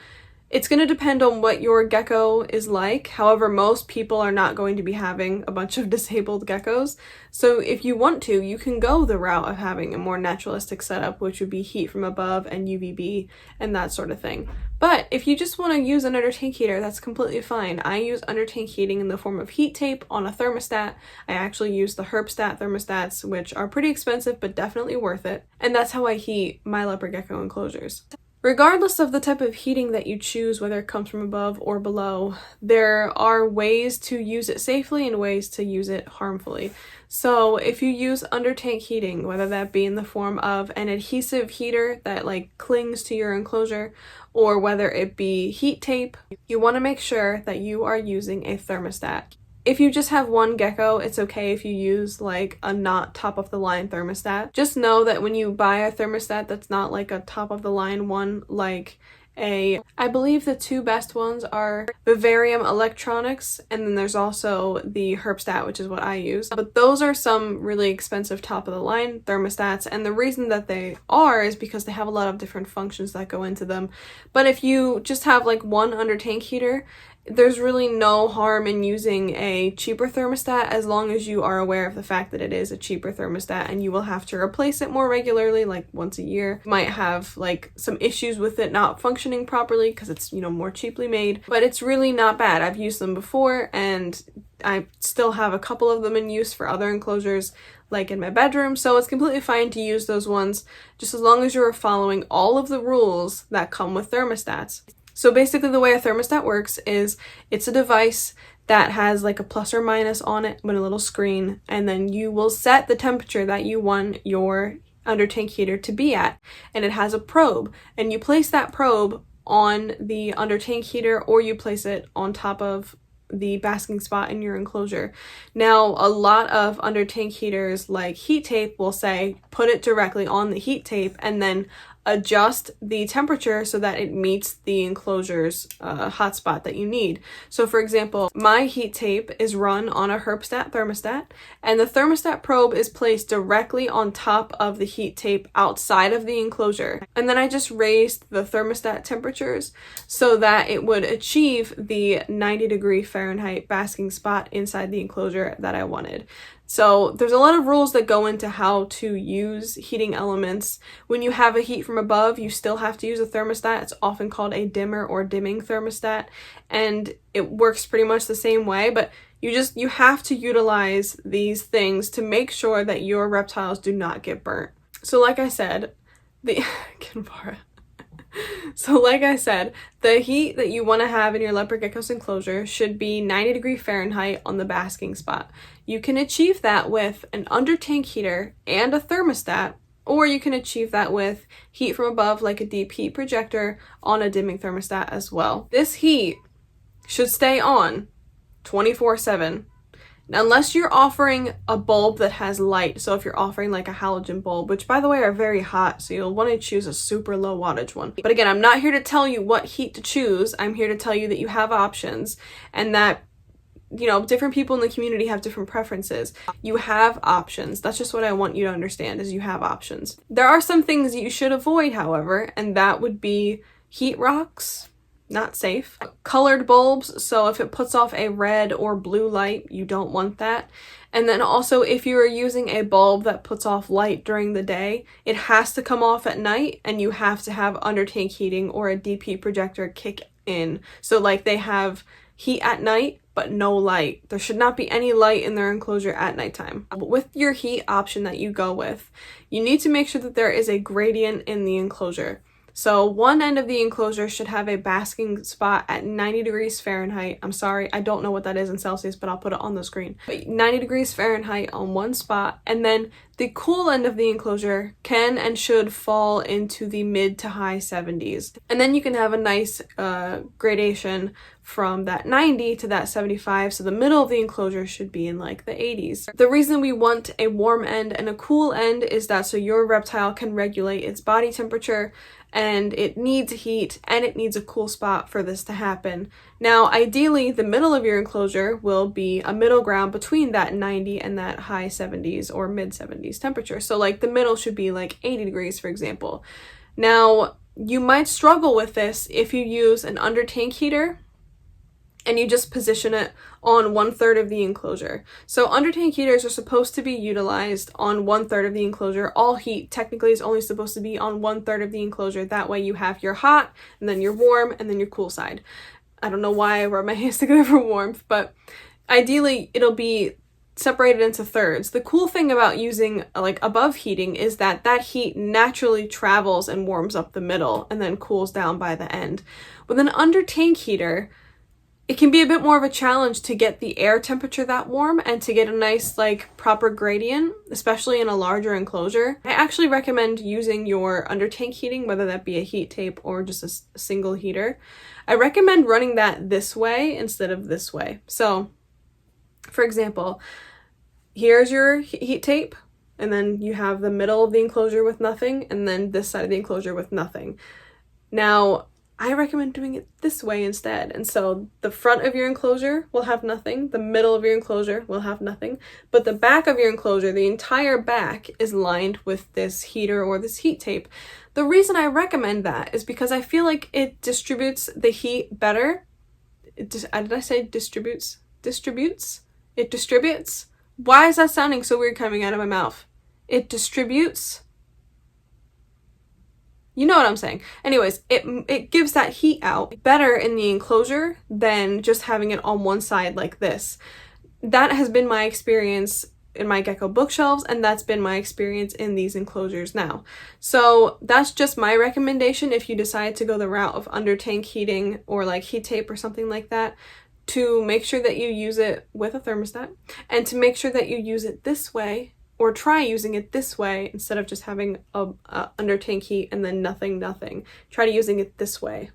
it's going to depend on what your gecko is like. However, most people are not going to be having a bunch of disabled geckos. So if you want to, you can go the route of having a more naturalistic setup, which would be heat from above and UVB and that sort of thing. But if you just want to use an under tank heater, that's completely fine. I use under tank heating in the form of heat tape on a thermostat. I actually use the Herbstat thermostats, which are pretty expensive, but definitely worth it. And that's how I heat my leopard gecko enclosures. Regardless of the type of heating that you choose, whether it comes from above or below, there are ways to use it safely and ways to use it harmfully. So if you use under tank heating, whether that be in the form of an adhesive heater that like clings to your enclosure, or whether it be heat tape, you want to make sure that you are using a thermostat. If you just have one gecko, it's okay if you use like a not top of the line thermostat. Just know that when you buy a thermostat that's not like a top of the line one, like I believe the two best ones are Vivarium Electronics, and then there's also the Herbstat, which is what I use. But those are some really expensive top of the line thermostats, and the reason that they are is because they have a lot of different functions that go into them. But if you just have like one under tank heater, there's really no harm in using a cheaper thermostat as long as you are aware of the fact that it is a cheaper thermostat and you will have to replace it more regularly, like once a year. You might have like some issues with it not functioning properly because it's, you know, more cheaply made, but it's really not bad. I've used them before and I still have a couple of them in use for other enclosures like in my bedroom, so it's completely fine to use those ones just as long as you're following all of the rules that come with thermostats. So basically the way a thermostat works is it's a device that has like a plus or minus on it with a little screen, and then you will set the temperature that you want your under tank heater to be at, and it has a probe, and you place that probe on the under tank heater or you place it on top of the basking spot in your enclosure. Now, a lot of under tank heaters like heat tape will say put it directly on the heat tape and then adjust the temperature so that it meets the enclosure's hotspot that you need. So for example, my heat tape is run on a Herbstat thermostat, and the thermostat probe is placed directly on top of the heat tape outside of the enclosure. And then I just raised the thermostat temperatures so that it would achieve the 90-degree Fahrenheit basking spot inside the enclosure that I wanted. So there's a lot of rules that go into how to use heating elements. When you have a heat from above, you still have to use a thermostat. It's often called a dimmer or dimming thermostat, and it works pretty much the same way, but you have to utilize these things to make sure that your reptiles do not get burnt. So like I said, the Kinvara. So like I said, the heat that you want to have in your leopard gecko's enclosure should be 90 Fahrenheit on the basking spot. You can achieve that with an under tank heater and a thermostat, or you can achieve that with heat from above like a deep heat projector on a dimming thermostat as well. This heat should stay on 24/7. Unless you're offering a bulb that has light, so if you're offering like a halogen bulb, which by the way are very hot, so you'll want to choose a super low wattage one. But again, I'm not here to tell you what heat to choose. I'm here to tell you that you have options and that, you know, different people in the community have different preferences. You have options. That's just what I want you to understand, is you have options. There are some things you should avoid, however, and that would be heat rocks. Not safe. Colored bulbs, so if it puts off a red or blue light, you don't want that. And then also, if you are using a bulb that puts off light during the day, it has to come off at night, and you have to have under tank heating or a DP projector kick in. So like they have heat at night, but no light. There should not be any light in their enclosure at nighttime. With your heat option that you go with, you need to make sure that there is a gradient in the enclosure. So one end of the enclosure should have a basking spot at 90 Fahrenheit. I'm sorry, I don't know what that is in Celsius, but I'll put it on the screen. 90 Fahrenheit on one spot, and then the cool end of the enclosure can and should fall into the mid to high 70s. And then you can have a nice gradation from that 90 to that 75, so the middle of the enclosure should be in like the 80s. The reason we want a warm end and a cool end is that so your reptile can regulate its body temperature, and it needs heat and it needs a cool spot for this to happen. Now, ideally, the middle of your enclosure will be a middle ground between that 90 and that high 70s or mid 70s temperature. So like the middle should be like 80 degrees, for example. Now, you might struggle with this if you use an under tank heater and you just position it on 1/3 of the enclosure. So under tank heaters are supposed to be utilized on 1/3 of the enclosure. All heat technically is only supposed to be on 1/3 of the enclosure. That way you have your hot, and then your warm, and then your cool side. I don't know why I rubbed my hands together for warmth, but ideally it'll be separated into thirds. The cool thing about using like above heating is that that heat naturally travels and warms up the middle and then cools down by the end. With an under tank heater, it can be a bit more of a challenge to get the air temperature that warm and to get a nice like proper gradient, especially in a larger enclosure. I actually recommend using your under tank heating, whether that be a heat tape or just a single heater. I recommend running that this way instead of this way. So, for example, here's your heat tape, and then you have the middle of the enclosure with nothing, and then this side of the enclosure with nothing. Now, I recommend doing it this way instead. And so the front of your enclosure will have nothing, the middle of your enclosure will have nothing, but the back of your enclosure, the entire back, is lined with this heater or this heat tape. The reason I recommend that is because I feel like it distributes the heat better. Did I say distributes? Distributes? It distributes? Why is that sounding so weird coming out of my mouth? It distributes? You know what I'm saying. Anyways, it gives that heat out better in the enclosure than just having it on one side like this. That has been my experience in my gecko bookshelves, and that's been my experience in these enclosures now. So that's just my recommendation if you decide to go the route of under tank heating or like heat tape or something like that, to make sure that you use it with a thermostat, and to make sure that you use it this way, or try using it this way instead of just having a under tank heat and then nothing. Try using it this way.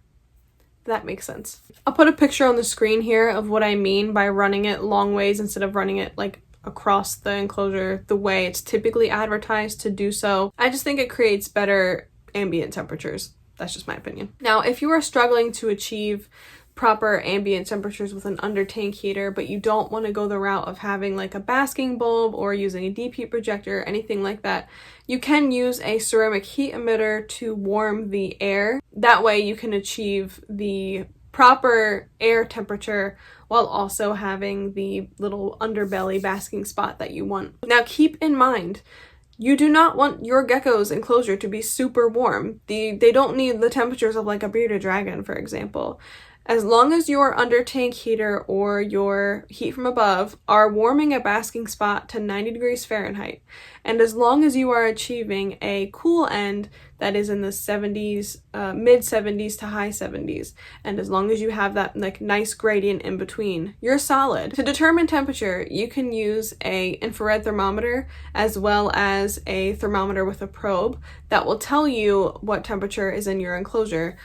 That makes sense. I'll put a picture on the screen here of what I mean by running it long ways instead of running it like across the enclosure the way it's typically advertised to do so. I just think it creates better ambient temperatures. That's just my opinion. Now, if you are struggling to achieve proper ambient temperatures with an under tank heater, but you don't want to go the route of having like a basking bulb or using a deep heat projector, anything like that, you can use a ceramic heat emitter to warm the air. That way you can achieve the proper air temperature while also having the little underbelly basking spot that you want. Now, keep in mind, you do not want your gecko's enclosure to be super warm. They don't need the temperatures of like a bearded dragon, for example. As long as your under tank heater or your heat from above are warming a basking spot to 90 Fahrenheit, and as long as you are achieving a cool end that is in the 70s, mid 70s to high 70s. And as long as you have that like nice gradient in between, you're solid. To determine temperature, you can use a infrared thermometer as well as a thermometer with a probe that will tell you what temperature is in your enclosure.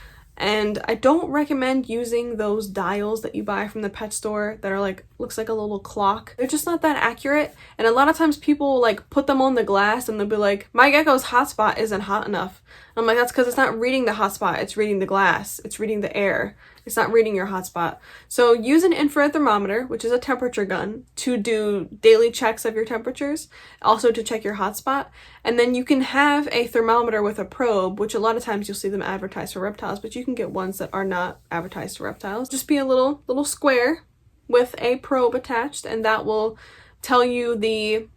And I don't recommend using those dials that you buy from the pet store that are like, looks like a little clock. They're just not that accurate. And a lot of times people like put them on the glass and they'll be like, my gecko's hotspot isn't hot enough. And I'm like, that's because it's not reading the hotspot, it's reading the glass, it's reading the air. It's not reading your hotspot. So use an infrared thermometer, which is a temperature gun, to do daily checks of your temperatures, also to check your hotspot. And then you can have a thermometer with a probe, which a lot of times you'll see them advertised for reptiles, but you can get ones that are not advertised to reptiles. Just be a little square with a probe attached, and that will tell you the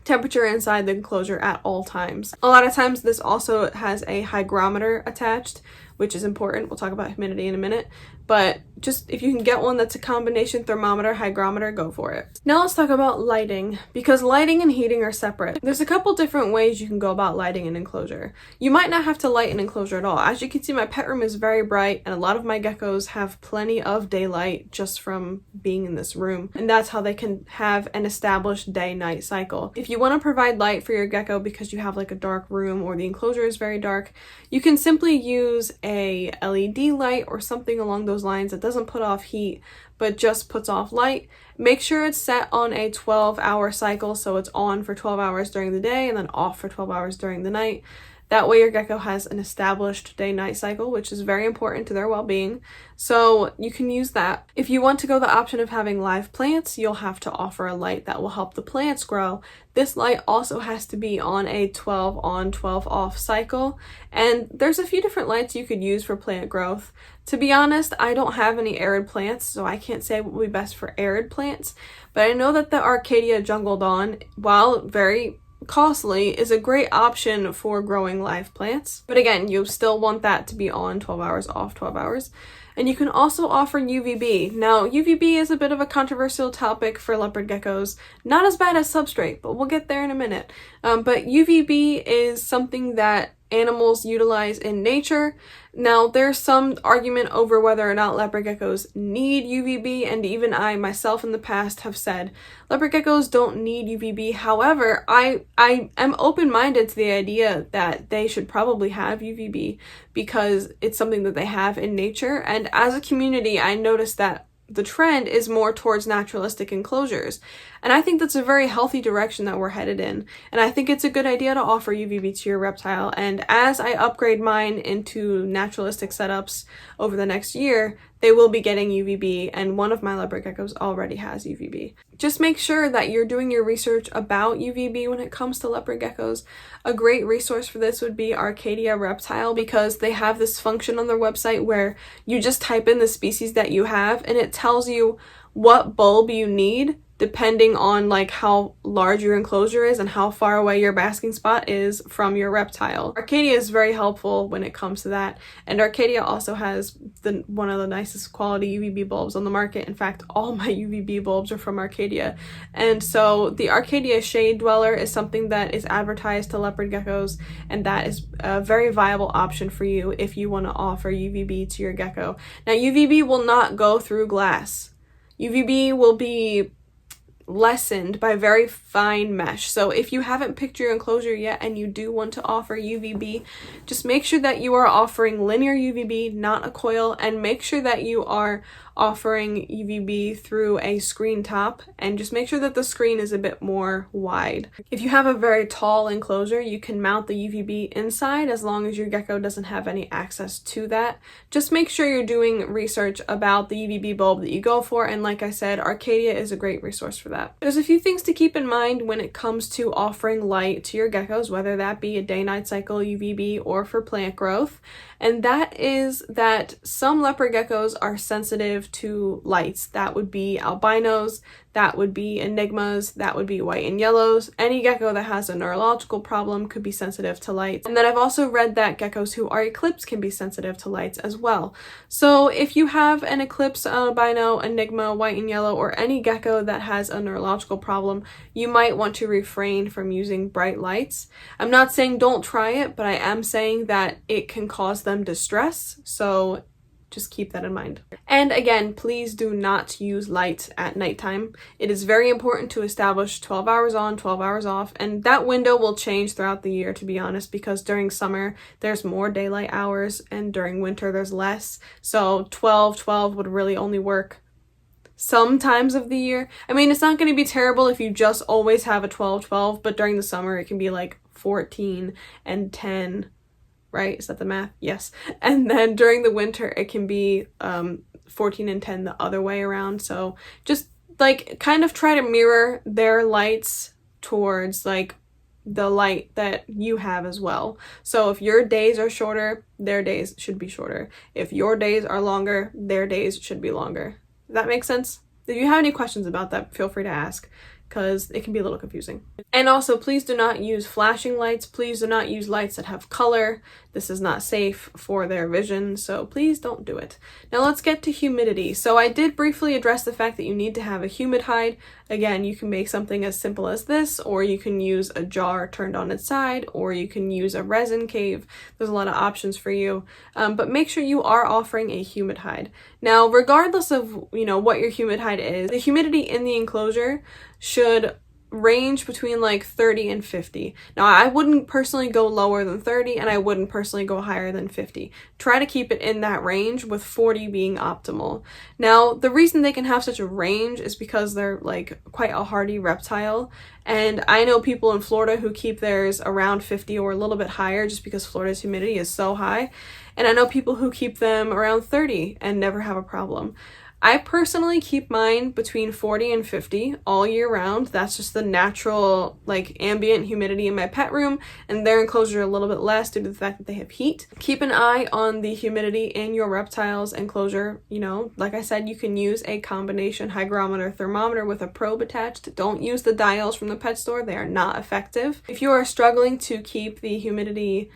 temperature inside the enclosure at all times. A lot of times this also has a hygrometer attached, which is important. We'll talk about humidity in a minute, but just if you can get one that's a combination thermometer, hygrometer, go for it. Now let's talk about lighting, because lighting and heating are separate. There's a couple different ways you can go about lighting an enclosure. You might not have to light an enclosure at all. As you can see, my pet room is very bright, and a lot of my geckos have plenty of daylight just from being in this room, and that's how they can have an established day-night cycle. If you want to provide light for your gecko because you have like a dark room or the enclosure is very dark, you can simply use a LED light or something along those lines that doesn't put off heat but just puts off light. Make sure it's set on a 12-hour cycle, so it's on for 12 hours during the day and then off for 12 hours during the night. That way your gecko has an established day-night cycle, which is very important to their well-being. So you can use that. If you want to go the option of having live plants, you'll have to offer a light that will help the plants grow. This light also has to be on a 12 on, 12 off cycle. And there's a few different lights you could use for plant growth. To be honest, I don't have any arid plants, so I can't say what would be best for arid plants. But I know that the Arcadia Jungle Dawn, while very costly, is a great option for growing live plants. But again, you still want that to be on 12 hours, off 12 hours. And you can also offer UVB. Now, UVB is a bit of a controversial topic for leopard geckos. Not as bad as substrate, but we'll get there in a minute. But UVB is something that animals utilize in nature. Now, there's some argument over whether or not leopard geckos need UVB, and even I myself in the past have said leopard geckos don't need UVB. However, I am open-minded to the idea that they should probably have UVB because it's something that they have in nature. And as a community, I noticed that the trend is more towards naturalistic enclosures. And I think that's a very healthy direction that we're headed in. And I think it's a good idea to offer UVB to your reptile. And as I upgrade mine into naturalistic setups over the next year, they will be getting UVB, and one of my leopard geckos already has UVB. Just make sure that you're doing your research about UVB when it comes to leopard geckos. A great resource for this would be Arcadia Reptile, because they have this function on their website where you just type in the species that you have and it tells you what bulb you need depending on like how large your enclosure is and how far away your basking spot is from your reptile. Arcadia is very helpful when it comes to that, and Arcadia also has one of the nicest quality UVB bulbs on the market. In fact, all my UVB bulbs are from Arcadia. And so the Arcadia Shade Dweller is something that is advertised to leopard geckos, and that is a very viable option for you if you want to offer UVB to your gecko. Now, UVB will not go through glass. UVB will be lessened by very fine mesh. So if you haven't picked your enclosure yet and you do want to offer UVB, just make sure that you are offering linear UVB, not a coil, and make sure that you are offering UVB through a screen top, and just make sure that the screen is a bit more wide. If you have a very tall enclosure, you can mount the UVB inside as long as your gecko doesn't have any access to that. Just make sure you're doing research about the UVB bulb that you go for, and like I said, Arcadia is a great resource for that. There's a few things to keep in mind when it comes to offering light to your geckos, whether that be a day-night cycle UVB or for plant growth. And that is that some leopard geckos are sensitive to lights. That would be albinos, that would be enigmas, that would be white and yellows. Any gecko that has a neurological problem could be sensitive to lights. And then I've also read that geckos who are eclipsed can be sensitive to lights as well. So if you have an eclipse, albino, enigma, white and yellow, or any gecko that has a neurological problem, you might want to refrain from using bright lights. I'm not saying don't try it, but I am saying that it can cause them distress, so just keep that in mind. And again, please do not use light at nighttime. It is very important to establish 12 hours on, 12 hours off, and that window will change throughout the year, to be honest, because during summer there's more daylight hours and during winter there's less. So 12 would really only work some times of the year. I mean, it's not going to be terrible if you just always have a 12, but during the summer it can be like 14 and 10. Right? Is that the math? Yes. And then during the winter, it can be 14 and 10 the other way around. So just like kind of try to mirror their lights towards like the light that you have as well. So if your days are shorter, their days should be shorter. If your days are longer, their days should be longer. Does that make sense? If you have any questions about that, feel free to ask, because it can be a little confusing. And also, please do not use flashing lights. Please do not use lights that have color. This is not safe for their vision, so please don't do it. Now let's get to humidity. So I did briefly address the fact that you need to have a humid hide. Again, you can make something as simple as this, or you can use a jar turned on its side, or you can use a resin cave. There's a lot of options for you, but make sure you are offering a humid hide. Now, regardless of what your humid hide is, the humidity in the enclosure should range between like 30 and 50. Now, I wouldn't personally go lower than 30, and I wouldn't personally go higher than 50. Try to keep it in that range, with 40 being optimal. Now, the reason they can have such a range is because they're like quite a hardy reptile, and I know people in Florida who keep theirs around 50 or a little bit higher just because Florida's humidity is so high, and I know people who keep them around 30 and never have a problem. I personally keep mine between 40 and 50 all year round. That's just the natural like ambient humidity in my pet room, and their enclosure a little bit less due to the fact that they have heat. Keep an eye on the humidity in your reptile's enclosure. Like I said, you can use a combination hygrometer thermometer with a probe attached. Don't use the dials from the pet store. They are not effective. If you are struggling to keep the humidity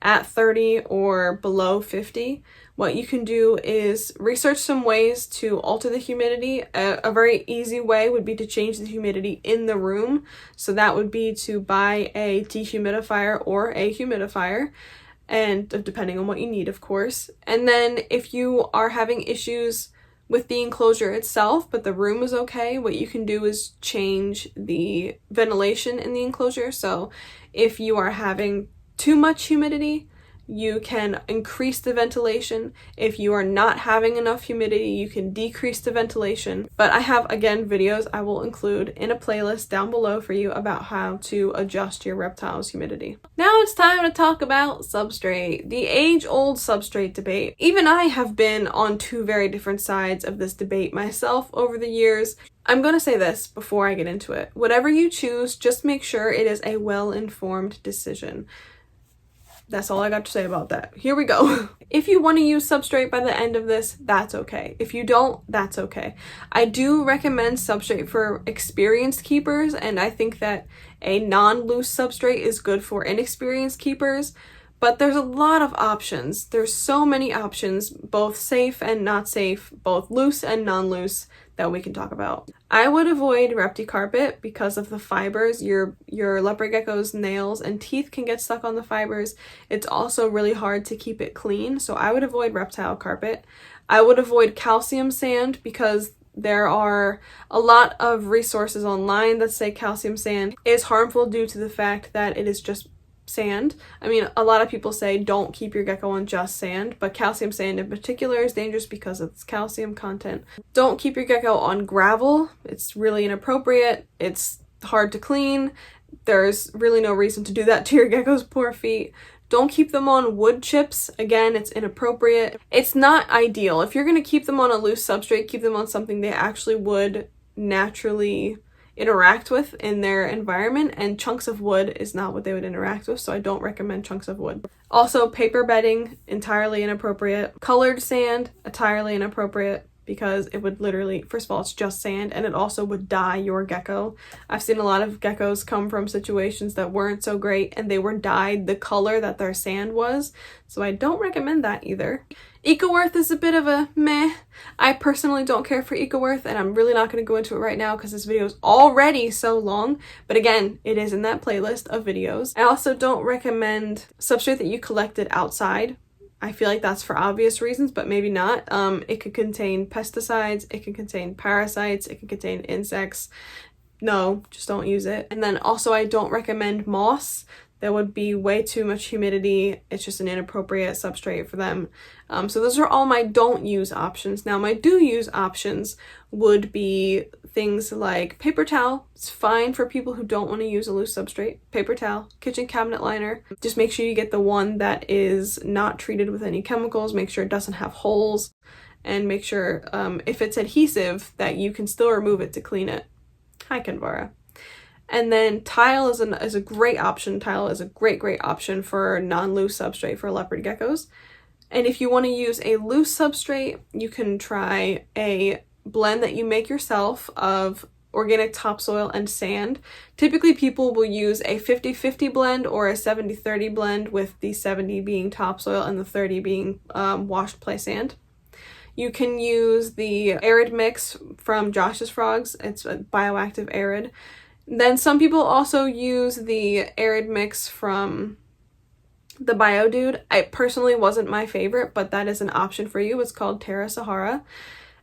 at 30 or below 50, what you can do is research some ways to alter the humidity. A very easy way would be to change the humidity in the room. So that would be to buy a dehumidifier or a humidifier, and depending on what you need, of course. And then if you are having issues with the enclosure itself, but the room is okay, what you can do is change the ventilation in the enclosure. So if you are having too much humidity, you can increase the ventilation. If you are not having enough humidity, you can decrease the ventilation. But I have, again, videos I will include in a playlist down below for you about how to adjust your reptile's humidity. Now it's time to talk about substrate, the age-old substrate debate. Even I have been on two very different sides of this debate myself over the years. I'm going to say this before I get into it. Whatever you choose, just make sure it is a well-informed decision. That's all I got to say about that. Here we go. If you want to use substrate by the end of this, that's okay. If you don't, that's okay. I do recommend substrate for experienced keepers, and I think that a non-loose substrate is good for inexperienced keepers, but there's a lot of options. There's so many options, both safe and not safe, both loose and non-loose, that we can talk about. I would avoid Repti carpet because of the fibers. Your leopard gecko's nails and teeth can get stuck on the fibers. It's also really hard to keep it clean, so I would avoid reptile carpet. I would avoid calcium sand because there are a lot of resources online that say calcium sand is harmful due to the fact that it is just sand. I mean, a lot of people say don't keep your gecko on just sand, but calcium sand in particular is dangerous because of its calcium content. Don't keep your gecko on gravel. It's really inappropriate. It's hard to clean. There's really no reason to do that to your gecko's poor feet. Don't keep them on wood chips. Again, it's inappropriate. It's not ideal. If you're going to keep them on a loose substrate, keep them on something they actually would naturally interact with in their environment, and chunks of wood is not what they would interact with, so I don't recommend chunks of wood. Also, paper bedding, entirely inappropriate. Colored sand, entirely inappropriate. because it would literally, first of all, it's just sand, and it also would dye your gecko. I've seen a lot of geckos come from situations that weren't so great, and they were dyed the color that their sand was, so I don't recommend that either. EcoWorth is a bit of a meh. I personally don't care for EcoWorth, and I'm really not going to go into it right now because this video is already so long, but again, it is in that playlist of videos. I also don't recommend substrate that you collected outside. I feel like that's for obvious reasons, but maybe not. It could contain pesticides, it could contain parasites, it could contain insects. No, just don't use it. And then also I don't recommend moss. There would be way too much humidity. It's just an inappropriate substrate for them. So those are all my don't use options. Now my do use options would be things like paper towel. It's fine for people who don't want to use a loose substrate. Paper towel, kitchen cabinet liner. Just make sure you get the one that is not treated with any chemicals. Make sure it doesn't have holes, and make sure if it's adhesive that you can still remove it to clean it. Hi, Canvara. And then tile is a great option. Tile is a great option for non-loose substrate for leopard geckos. And if you want to use a loose substrate, you can try a blend that you make yourself of organic topsoil and sand. Typically people will use a 50-50 blend or a 70-30 blend, with the 70 being topsoil and the 30 being washed play sand. You can use the arid mix from Josh's Frogs. It's a bioactive arid. Then some people also use the arid mix from the Bio Dude. I personally wasn't my favorite, but that is an option for you. It's called Terra Sahara.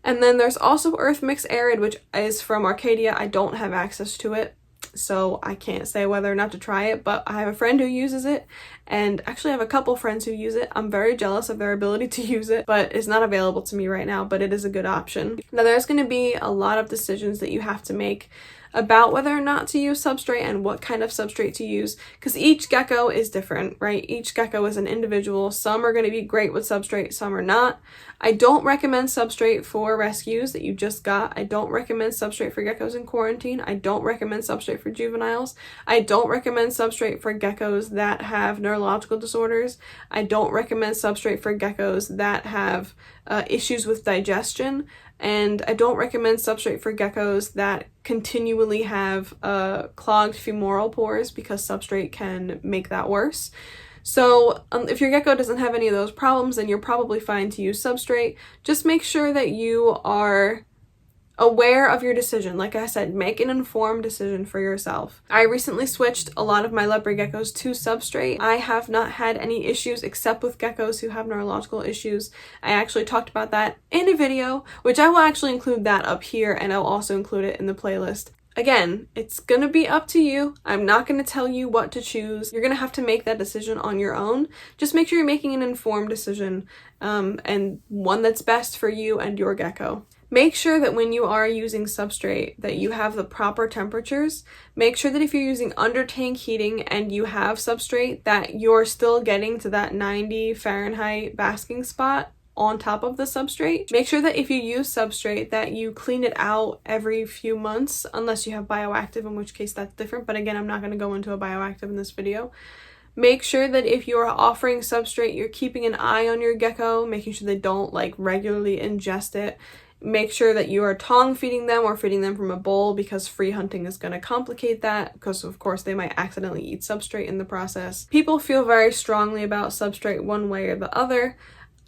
And then there's also Earth Mix Arid, which is from Arcadia. I don't have access to it, so I can't say whether or not to try it, but I have a friend who uses it, and actually I have a couple friends who use it. I'm very jealous of their ability to use it, but it's not available to me right now, but it is a good option. Now there's going to be a lot of decisions that you have to make about whether or not to use substrate and what kind of substrate to use, because each gecko is different, right? Each gecko is an individual. Some are going to be great with substrate, some are not. I don't recommend substrate for rescues that you just got. I don't recommend substrate for geckos in quarantine. I don't recommend substrate for juveniles. I don't recommend substrate for geckos that have neurological disorders. I don't recommend substrate for geckos that have issues with digestion. And I don't recommend substrate for geckos that continually have clogged femoral pores, because substrate can make that worse. So if your gecko doesn't have any of those problems, then you're probably fine to use substrate. Just make sure that you are aware of your decision. Like I said, make an informed decision for yourself. I recently switched a lot of my leopard geckos to substrate. I have not had any issues except with geckos who have neurological issues. I actually talked about that in a video, which I will actually include that up here, and I'll also include it in the playlist. Again, it's gonna be up to you. I'm not gonna tell you what to choose. You're gonna have to make that decision on your own. Just make sure you're making an informed decision, and one that's best for you and your gecko. Make sure that when you are using substrate that you have the proper temperatures. Make sure that if you're using under tank heating and you have substrate, that you're still getting to that 90 Fahrenheit basking spot on top of the substrate. Make sure that if you use substrate that you clean it out every few months, unless you have bioactive, in which case that's different. But again, I'm not going to go into a bioactive in this video. Make sure that if you're offering substrate, you're keeping an eye on your gecko, making sure they don't regularly ingest it. Make sure that you are tongue feeding them or feeding them from a bowl, because free hunting is going to complicate that, because of course they might accidentally eat substrate in the process. People feel very strongly about substrate one way or the other.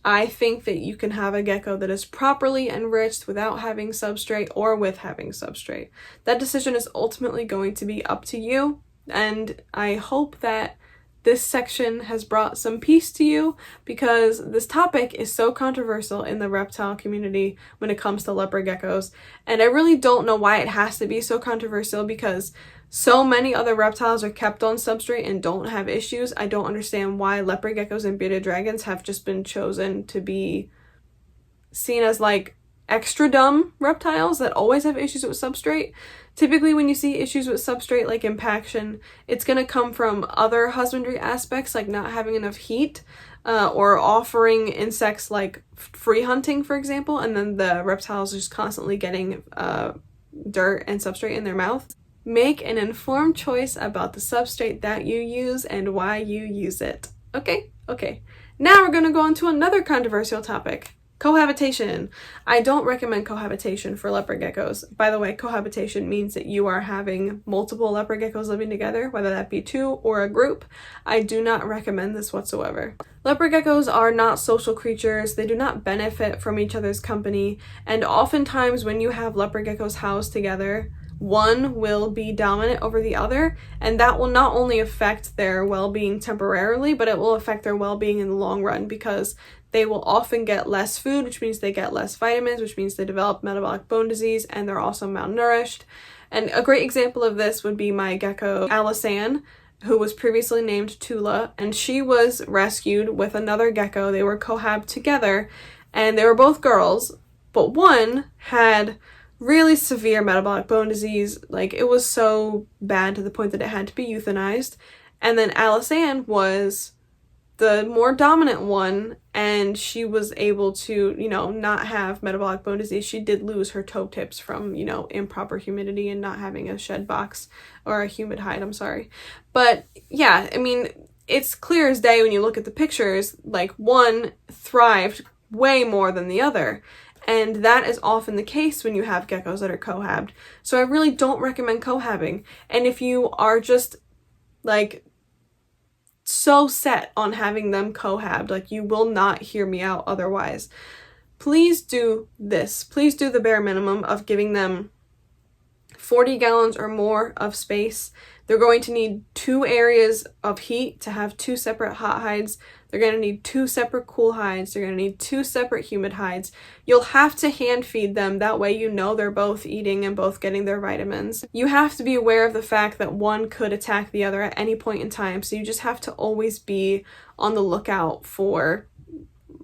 I think that you can have a gecko that is properly enriched without having substrate or with having substrate. That decision is ultimately going to be up to you, and I hope that this section has brought some peace to you, because this topic is so controversial in the reptile community when it comes to leopard geckos, and I really don't know why it has to be so controversial, because so many other reptiles are kept on substrate and don't have issues. I don't understand why leopard geckos and bearded dragons have just been chosen to be seen as extra dumb reptiles that always have issues with substrate. Typically when you see issues with substrate like impaction, it's going to come from other husbandry aspects, like not having enough heat, or offering insects like free hunting, for example, and then the reptiles are just constantly getting dirt and substrate in their mouth. Make an informed choice about the substrate that you use and why you use it. Okay. Now we're going to go on to another controversial topic. Cohabitation. I don't recommend cohabitation for leopard geckos. By the way, cohabitation means that you are having multiple leopard geckos living together, whether that be two or a group. I do not recommend this whatsoever. Leopard geckos are not social creatures. They do not benefit from each other's company, and oftentimes when you have leopard geckos housed together, one will be dominant over the other, and that will not only affect their well-being temporarily, but it will affect their well-being in the long run, because they will often get less food, which means they get less vitamins, which means they develop metabolic bone disease, and they're also malnourished. And a great example of this would be my gecko Alisan, who was previously named Tula, and she was rescued with another gecko. They were cohab together, and they were both girls, but one had really severe metabolic bone disease. Like, it was so bad to the point that it had to be euthanized. And then Alisan was the more dominant one, and she was able to, not have metabolic bone disease. She did lose her toe tips from, improper humidity and not having a shed box, or a humid hide, I'm sorry. But yeah, I mean, it's clear as day when you look at the pictures, like, one thrived way more than the other. And that is often the case when you have geckos that are cohabbed. So I really don't recommend cohabbing. And if you are just, like, so set on having them cohabbed, like, you will not hear me out otherwise, please do this. Please do the bare minimum of giving them 40 gallons or more of space. They're going to need 2 areas of heat to have 2 separate hot hides. They're going to need 2 separate cool hides. They're going to need 2 separate humid hides. You'll have to hand feed them. That way they're both eating and both getting their vitamins. You have to be aware of the fact that one could attack the other at any point in time. So you just have to always be on the lookout for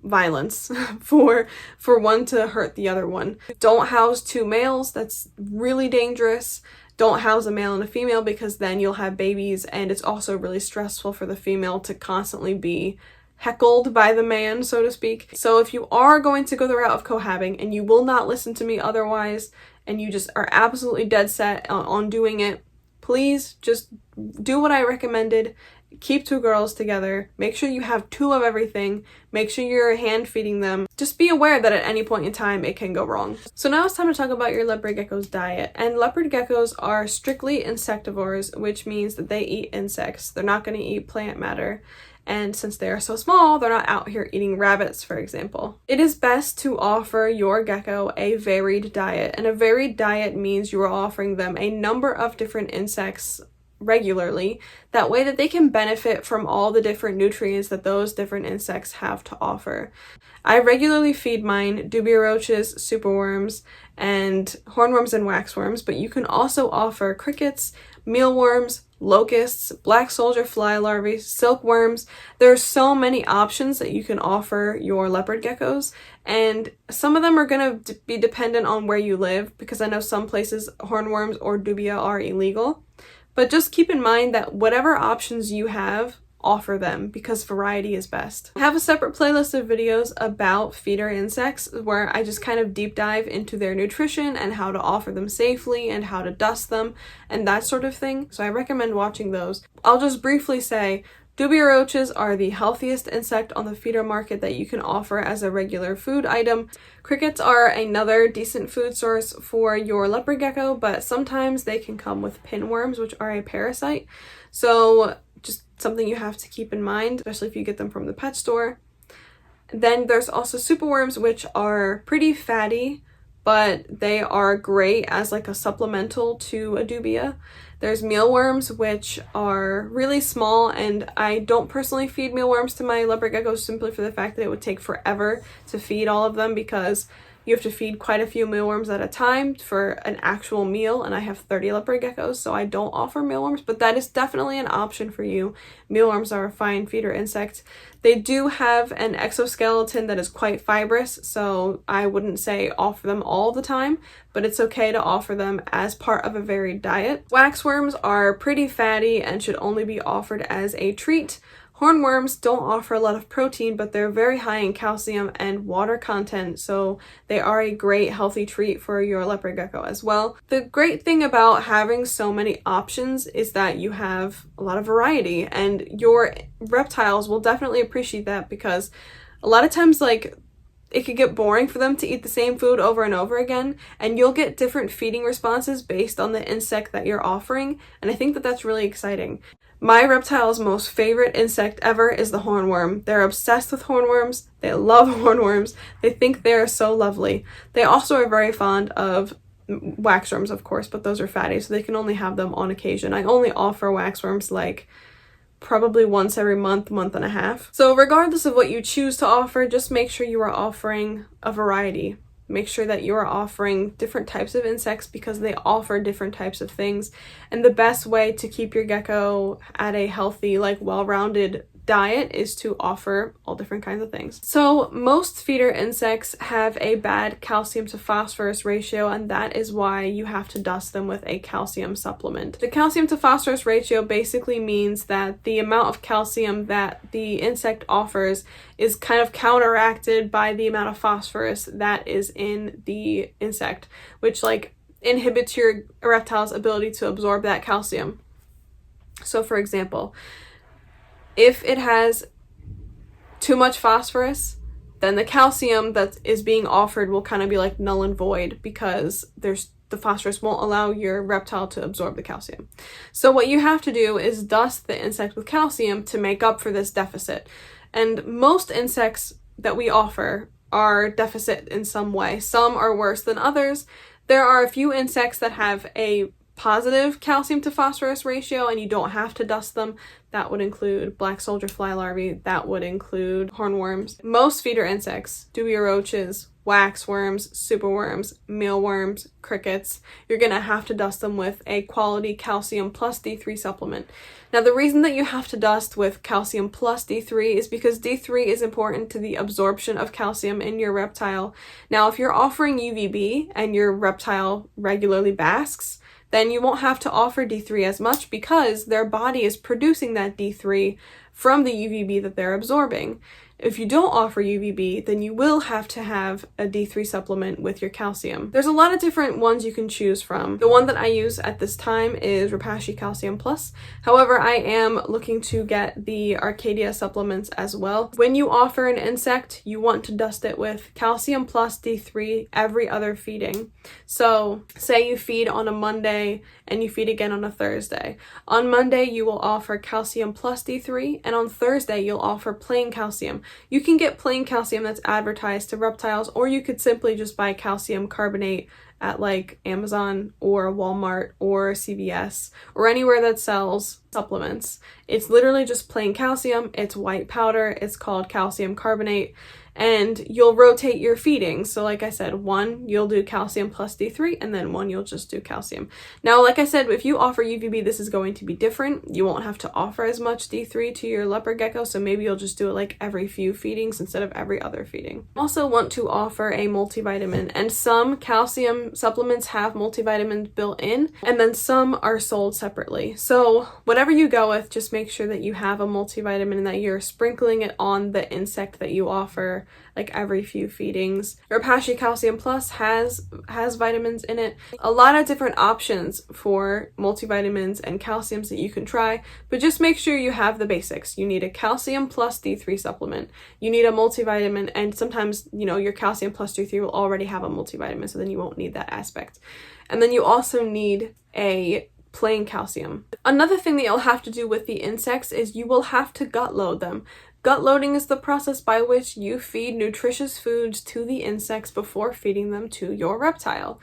violence, for one to hurt the other one. Don't house 2 males. That's really dangerous. Don't house a male and a female, because then you'll have babies, and it's also really stressful for the female to constantly be heckled by the man, so to speak. So if you are going to go the route of cohabbing and you will not listen to me otherwise, and you just are absolutely dead set on doing it, please just do what I recommended. Keep 2 girls together. Make sure you have 2 of everything. Make sure you're hand feeding them. Just be aware that at any point in time it can go wrong. So now it's time to talk about your leopard gecko's diet. And leopard geckos are strictly insectivores, which means that they eat insects. They're not going to eat plant matter. And since they are so small, they're not out here eating rabbits, for example. It is best to offer your gecko a varied diet. And a varied diet means you are offering them a number of different insects regularly. That way that they can benefit from all the different nutrients that those different insects have to offer. I regularly feed mine dubia roaches, superworms, and hornworms and waxworms, but you can also offer crickets, mealworms, locusts, black soldier fly larvae, silkworms. There are so many options that you can offer your leopard geckos, and some of them are going to be dependent on where you live, because I know some places hornworms or dubia are illegal. But just keep in mind that whatever options you have, offer them, because variety is best. I have a separate playlist of videos about feeder insects where I just kind of deep dive into their nutrition and how to offer them safely and how to dust them and that sort of thing. So I recommend watching those. I'll just briefly say, dubia roaches are the healthiest insect on the feeder market that you can offer as a regular food item. Crickets are another decent food source for your leopard gecko, but sometimes they can come with pinworms, which are a parasite. So just something you have to keep in mind, especially if you get them from the pet store. Then there's also superworms, which are pretty fatty, but they are great as like a supplemental to a dubia. There's mealworms, which are really small, and I don't personally feed mealworms to my leopard geckos simply for the fact that it would take forever to feed all of them, because you have to feed quite a few mealworms at a time for an actual meal, and I have 30 leopard geckos, so I don't offer mealworms, but that is definitely an option for you. Mealworms are a fine feeder insect. They do have an exoskeleton that is quite fibrous, so I wouldn't say offer them all the time, but it's okay to offer them as part of a varied diet. Waxworms are pretty fatty and should only be offered as a treat. Hornworms don't offer a lot of protein, but they're very high in calcium and water content, so they are a great healthy treat for your leopard gecko as well. The great thing about having so many options is that you have a lot of variety, and your reptiles will definitely appreciate that, because a lot of times, like, it could get boring for them to eat the same food over and over again, and you'll get different feeding responses based on the insect that you're offering, and I think that that's really exciting. My reptile's most favorite insect ever is the hornworm. They're obsessed with hornworms. They love hornworms. They think they are so lovely. They also are very fond of waxworms, of course, but those are fatty, so they can only have them on occasion. I only offer waxworms like probably once every month and a half. So regardless of what you choose to offer, just make sure you are offering a variety. Make sure that you are offering different types of insects because they offer different types of things. And the best way to keep your gecko at a healthy, like well-rounded diet is to offer all different kinds of things. So most feeder insects have a bad calcium to phosphorus ratio, and that is why you have to dust them with a calcium supplement. The calcium to phosphorus ratio basically means that the amount of calcium that the insect offers is kind of counteracted by the amount of phosphorus that is in the insect, which like inhibits your reptile's ability to absorb that calcium. So for example, if it has too much phosphorus, then the calcium that is being offered will kind of be like null and void because the phosphorus won't allow your reptile to absorb the calcium. So what you have to do is dust the insect with calcium to make up for this deficit. And most insects that we offer are deficit in some way. Some are worse than others. There are a few insects that have a positive calcium to phosphorus ratio and you don't have to dust them. That would include black soldier fly larvae, that would include hornworms. Most feeder insects, dubia roaches, waxworms, superworms, mealworms, crickets, you're gonna have to dust them with a quality calcium plus D3 supplement. Now the reason that you have to dust with calcium plus D3 is because D3 is important to the absorption of calcium in your reptile. Now if you're offering UVB and your reptile regularly basks, then you won't have to offer D3 as much because their body is producing that D3 from the UVB that they're absorbing. If you don't offer UVB, then you will have to have a D3 supplement with your calcium. There's a lot of different ones you can choose from. The one that I use at this time is Repashy Calcium Plus. However, I am looking to get the Arcadia supplements as well. When you offer an insect, you want to dust it with calcium plus D3 every other feeding. So say you feed on a Monday and you feed again on a Thursday. On Monday, you will offer calcium plus D3, and on Thursday, you'll offer plain calcium. You can get plain calcium that's advertised to reptiles, or you could simply just buy calcium carbonate at like Amazon or Walmart or CVS or anywhere that sells supplements. It's literally just plain calcium. It's white powder. It's called calcium carbonate. And you'll rotate your feedings. So like I said, one, you'll do calcium plus D3, and then one, you'll just do calcium. Now, like I said, if you offer UVB, this is going to be different. You won't have to offer as much D3 to your leopard gecko, so maybe you'll just do it like every few feedings instead of every other feeding. Also want to offer a multivitamin, and some calcium supplements have multivitamins built in, and then some are sold separately. So whatever you go with, just make sure that you have a multivitamin and that you're sprinkling it on the insect that you offer like every few feedings. Repashy Calcium Plus has vitamins in it. A lot of different options for multivitamins and calciums that you can try, but just make sure you have the basics. You need a calcium plus D3 supplement. You need a multivitamin, and sometimes, you know, your calcium plus D3 will already have a multivitamin, so then you won't need that aspect. And then you also need a plain calcium. Another thing that you'll have to do with the insects is you will have to gut load them. Gut loading is the process by which you feed nutritious foods to the insects before feeding them to your reptile.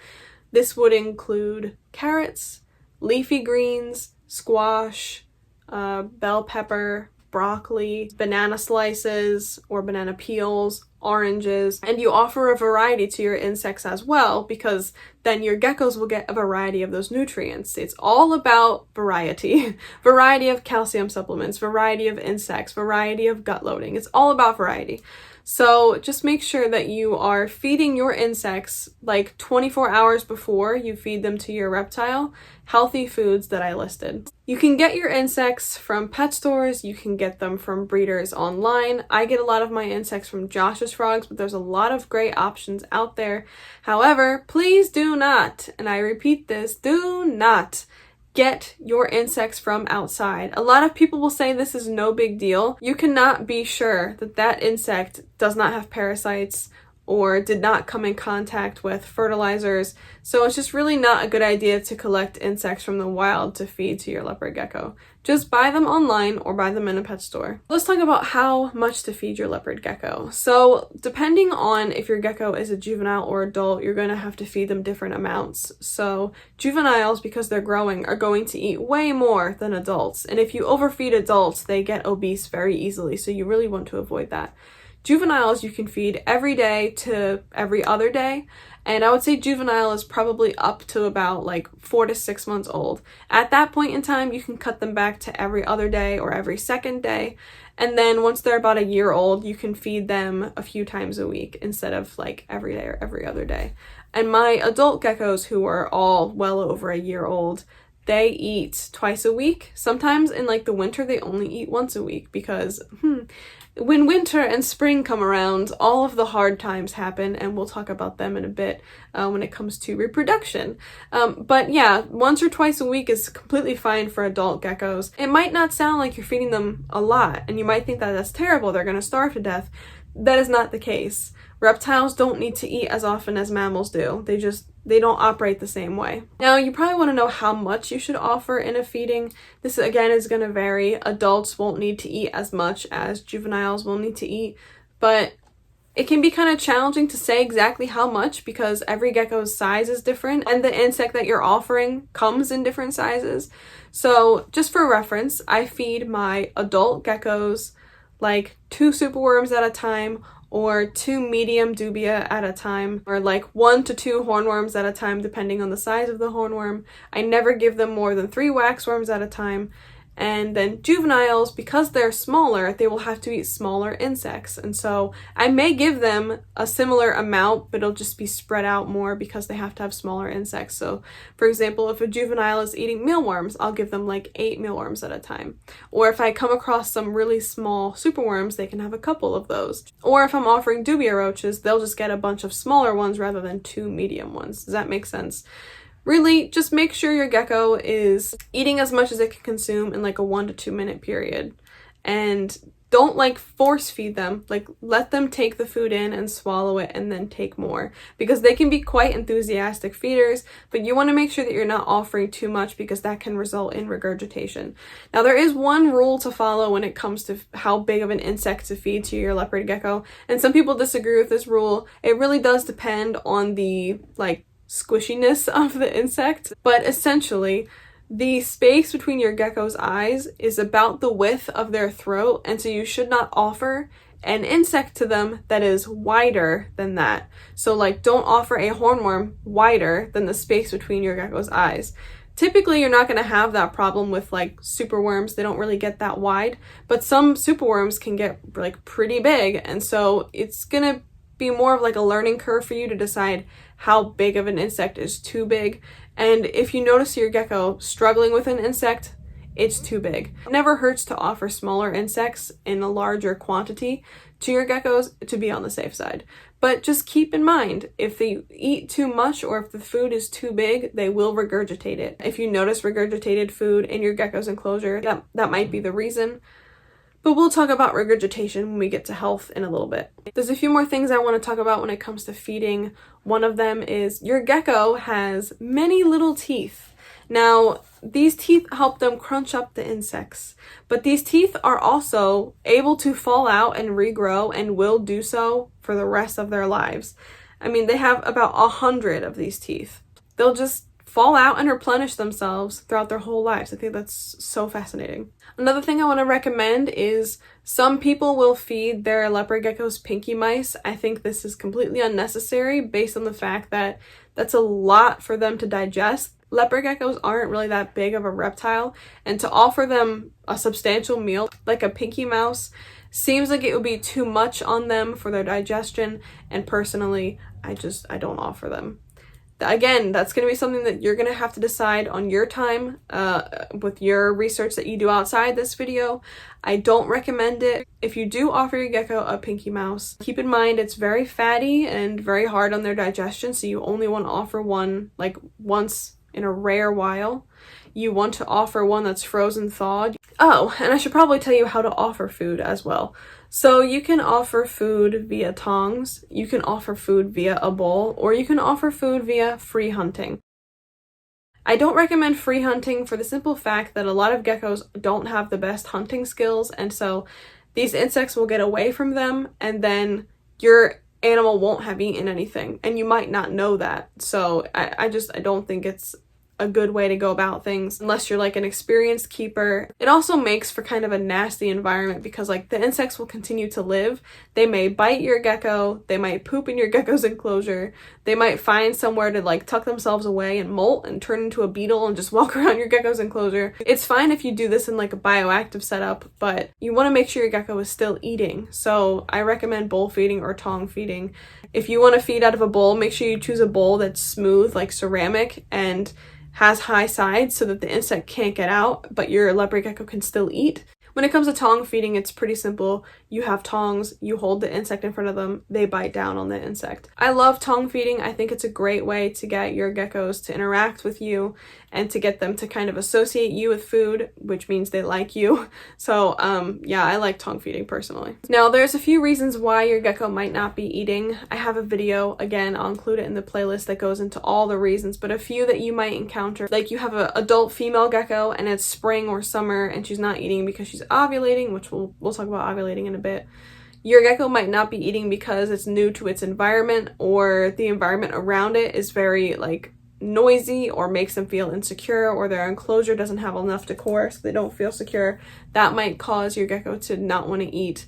This would include carrots, leafy greens, squash, bell pepper, broccoli, banana slices or banana peels, oranges, and you offer a variety to your insects as well, because then your geckos will get a variety of those nutrients. It's all about variety. Variety of calcium supplements, variety of insects, variety of gut loading. It's all about variety. So just make sure that you are feeding your insects like 24 hours before you feed them to your reptile healthy foods that I listed. You can get your insects from pet stores, you can get them from breeders online. I get a lot of my insects from Josh's Frogs, but there's a lot of great options out there. However, please do not, and I repeat this, do not get your insects from outside. A lot of people will say this is no big deal. You cannot be sure that that insect does not have parasites or did not come in contact with fertilizers. So it's just really not a good idea to collect insects from the wild to feed to your leopard gecko. Just buy them online or buy them in a pet store. Let's talk about how much to feed your leopard gecko. So depending on if your gecko is a juvenile or adult, you're going to have to feed them different amounts. So juveniles, because they're growing, are going to eat way more than adults. And if you overfeed adults, they get obese very easily. So you really want to avoid that. Juveniles you can feed every day to every other day, and I would say juvenile is probably up to about like 4 to 6 months old. At that point in time, you can cut them back to every other day or every second day, and then once they're about a year old, you can feed them a few times a week instead of like every day or every other day. And my adult geckos, who are all well over a year old, they eat twice a week. Sometimes in like the winter, they only eat once a week because when winter and spring come around, all of the hard times happen, and we'll talk about them in a bit when it comes to reproduction. But yeah, once or twice a week is completely fine for adult geckos. It might not sound like you're feeding them a lot, and you might think that that's terrible, they're going to starve to death. That is not the case. Reptiles don't need to eat as often as mammals do. They don't operate the same way. Now, you probably want to know how much you should offer in a feeding. This, again, is going to vary. Adults won't need to eat as much as juveniles will need to eat, but it can be kind of challenging to say exactly how much because every gecko's size is different and the insect that you're offering comes in different sizes. So just for reference, I feed my adult geckos like 2 superworms at a time, or 2 medium dubia at a time, or like 1 to 2 hornworms at a time, depending on the size of the hornworm. I never give them more than 3 waxworms at a time. And then juveniles, because they're smaller, they will have to eat smaller insects. And so I may give them a similar amount, but it'll just be spread out more because they have to have smaller insects. So for example, if a juvenile is eating mealworms, I'll give them like 8 mealworms at a time. Or if I come across some really small superworms, they can have a couple of those. Or if I'm offering dubia roaches, they'll just get a bunch of smaller ones rather than 2 medium ones. Does that make sense? Really, just make sure your gecko is eating as much as it can consume in like a 1 to 2 minute period. And don't like force feed them. Like let them take the food in and swallow it and then take more. Because they can be quite enthusiastic feeders, but you want to make sure that you're not offering too much because that can result in regurgitation. Now there is one rule to follow when it comes to how big of an insect to feed to your leopard gecko. And some people disagree with this rule. It really does depend on the squishiness of the insect, but essentially the space between your gecko's eyes is about the width of their throat, and so you should not offer an insect to them that is wider than that. So don't offer a hornworm wider than the space between your gecko's eyes. Typically you're not going to have that problem with superworms. They don't really get that wide, but some superworms can get pretty big, and so it's going to be more of a learning curve for you to decide how big of an insect is too big. And if you notice your gecko struggling with an insect, it's too big. It never hurts to offer smaller insects in a larger quantity to your geckos to be on the safe side. But just keep in mind, if they eat too much or if the food is too big, they will regurgitate it. If you notice regurgitated food in your gecko's enclosure, that might be the reason. But we'll talk about regurgitation when we get to health in a little bit. There's a few more things I want to talk about when it comes to feeding. One of them is your gecko has many little teeth. Now, these teeth help them crunch up the insects, but these teeth are also able to fall out and regrow and will do so for the rest of their lives. I mean, they have about 100 of these teeth. They'll just fall out and replenish themselves throughout their whole lives. I think that's so fascinating. Another thing I want to recommend is some people will feed their leopard geckos pinky mice. I think this is completely unnecessary based on the fact that that's a lot for them to digest. Leopard geckos aren't really that big of a reptile, and to offer them a substantial meal like a pinky mouse seems like it would be too much on them for their digestion, and personally, I don't offer them. Again, that's going to be something that you're going to have to decide on your time with your research that you do outside this video. I don't recommend it. If you do offer your gecko a pinky mouse, keep in mind it's very fatty and very hard on their digestion, so you only want to offer one once in a rare while. You want to offer one that's frozen thawed. Oh, and I should probably tell you how to offer food as well. So you can offer food via tongs, you can offer food via a bowl, or you can offer food via free hunting. I don't recommend free hunting for the simple fact that a lot of geckos don't have the best hunting skills, and so these insects will get away from them, and then your animal won't have eaten anything, and you might not know that. So I don't think it's a good way to go about things unless you're like an experienced keeper. It also makes for kind of a nasty environment because like the insects will continue to live. They may bite your gecko, they might poop in your gecko's enclosure, they might find somewhere to like tuck themselves away and molt and turn into a beetle and just walk around your gecko's enclosure. It's fine if you do this in like a bioactive setup, but you want to make sure your gecko is still eating. So I recommend bowl feeding or tong feeding. If you want to feed out of a bowl, make sure you choose a bowl that's smooth like ceramic and has high sides so that the insect can't get out, but your leopard gecko can still eat. When it comes to tong feeding, it's pretty simple. You have tongs, you hold the insect in front of them, they bite down on the insect. I love tong feeding. I think it's a great way to get your geckos to interact with you and to get them to kind of associate you with food, which means they like you. So yeah, I like tong feeding personally. Now there's a few reasons why your gecko might not be eating. I have a video, again, I'll include it in the playlist that goes into all the reasons, but a few that you might encounter. Like you have an adult female gecko and it's spring or summer and she's not eating because she's ovulating, which we'll talk about ovulating in a bit. Your gecko might not be eating because it's new to its environment, or the environment around it is very like noisy or makes them feel insecure, or their enclosure doesn't have enough decor so they don't feel secure. That might cause your gecko to not want to eat.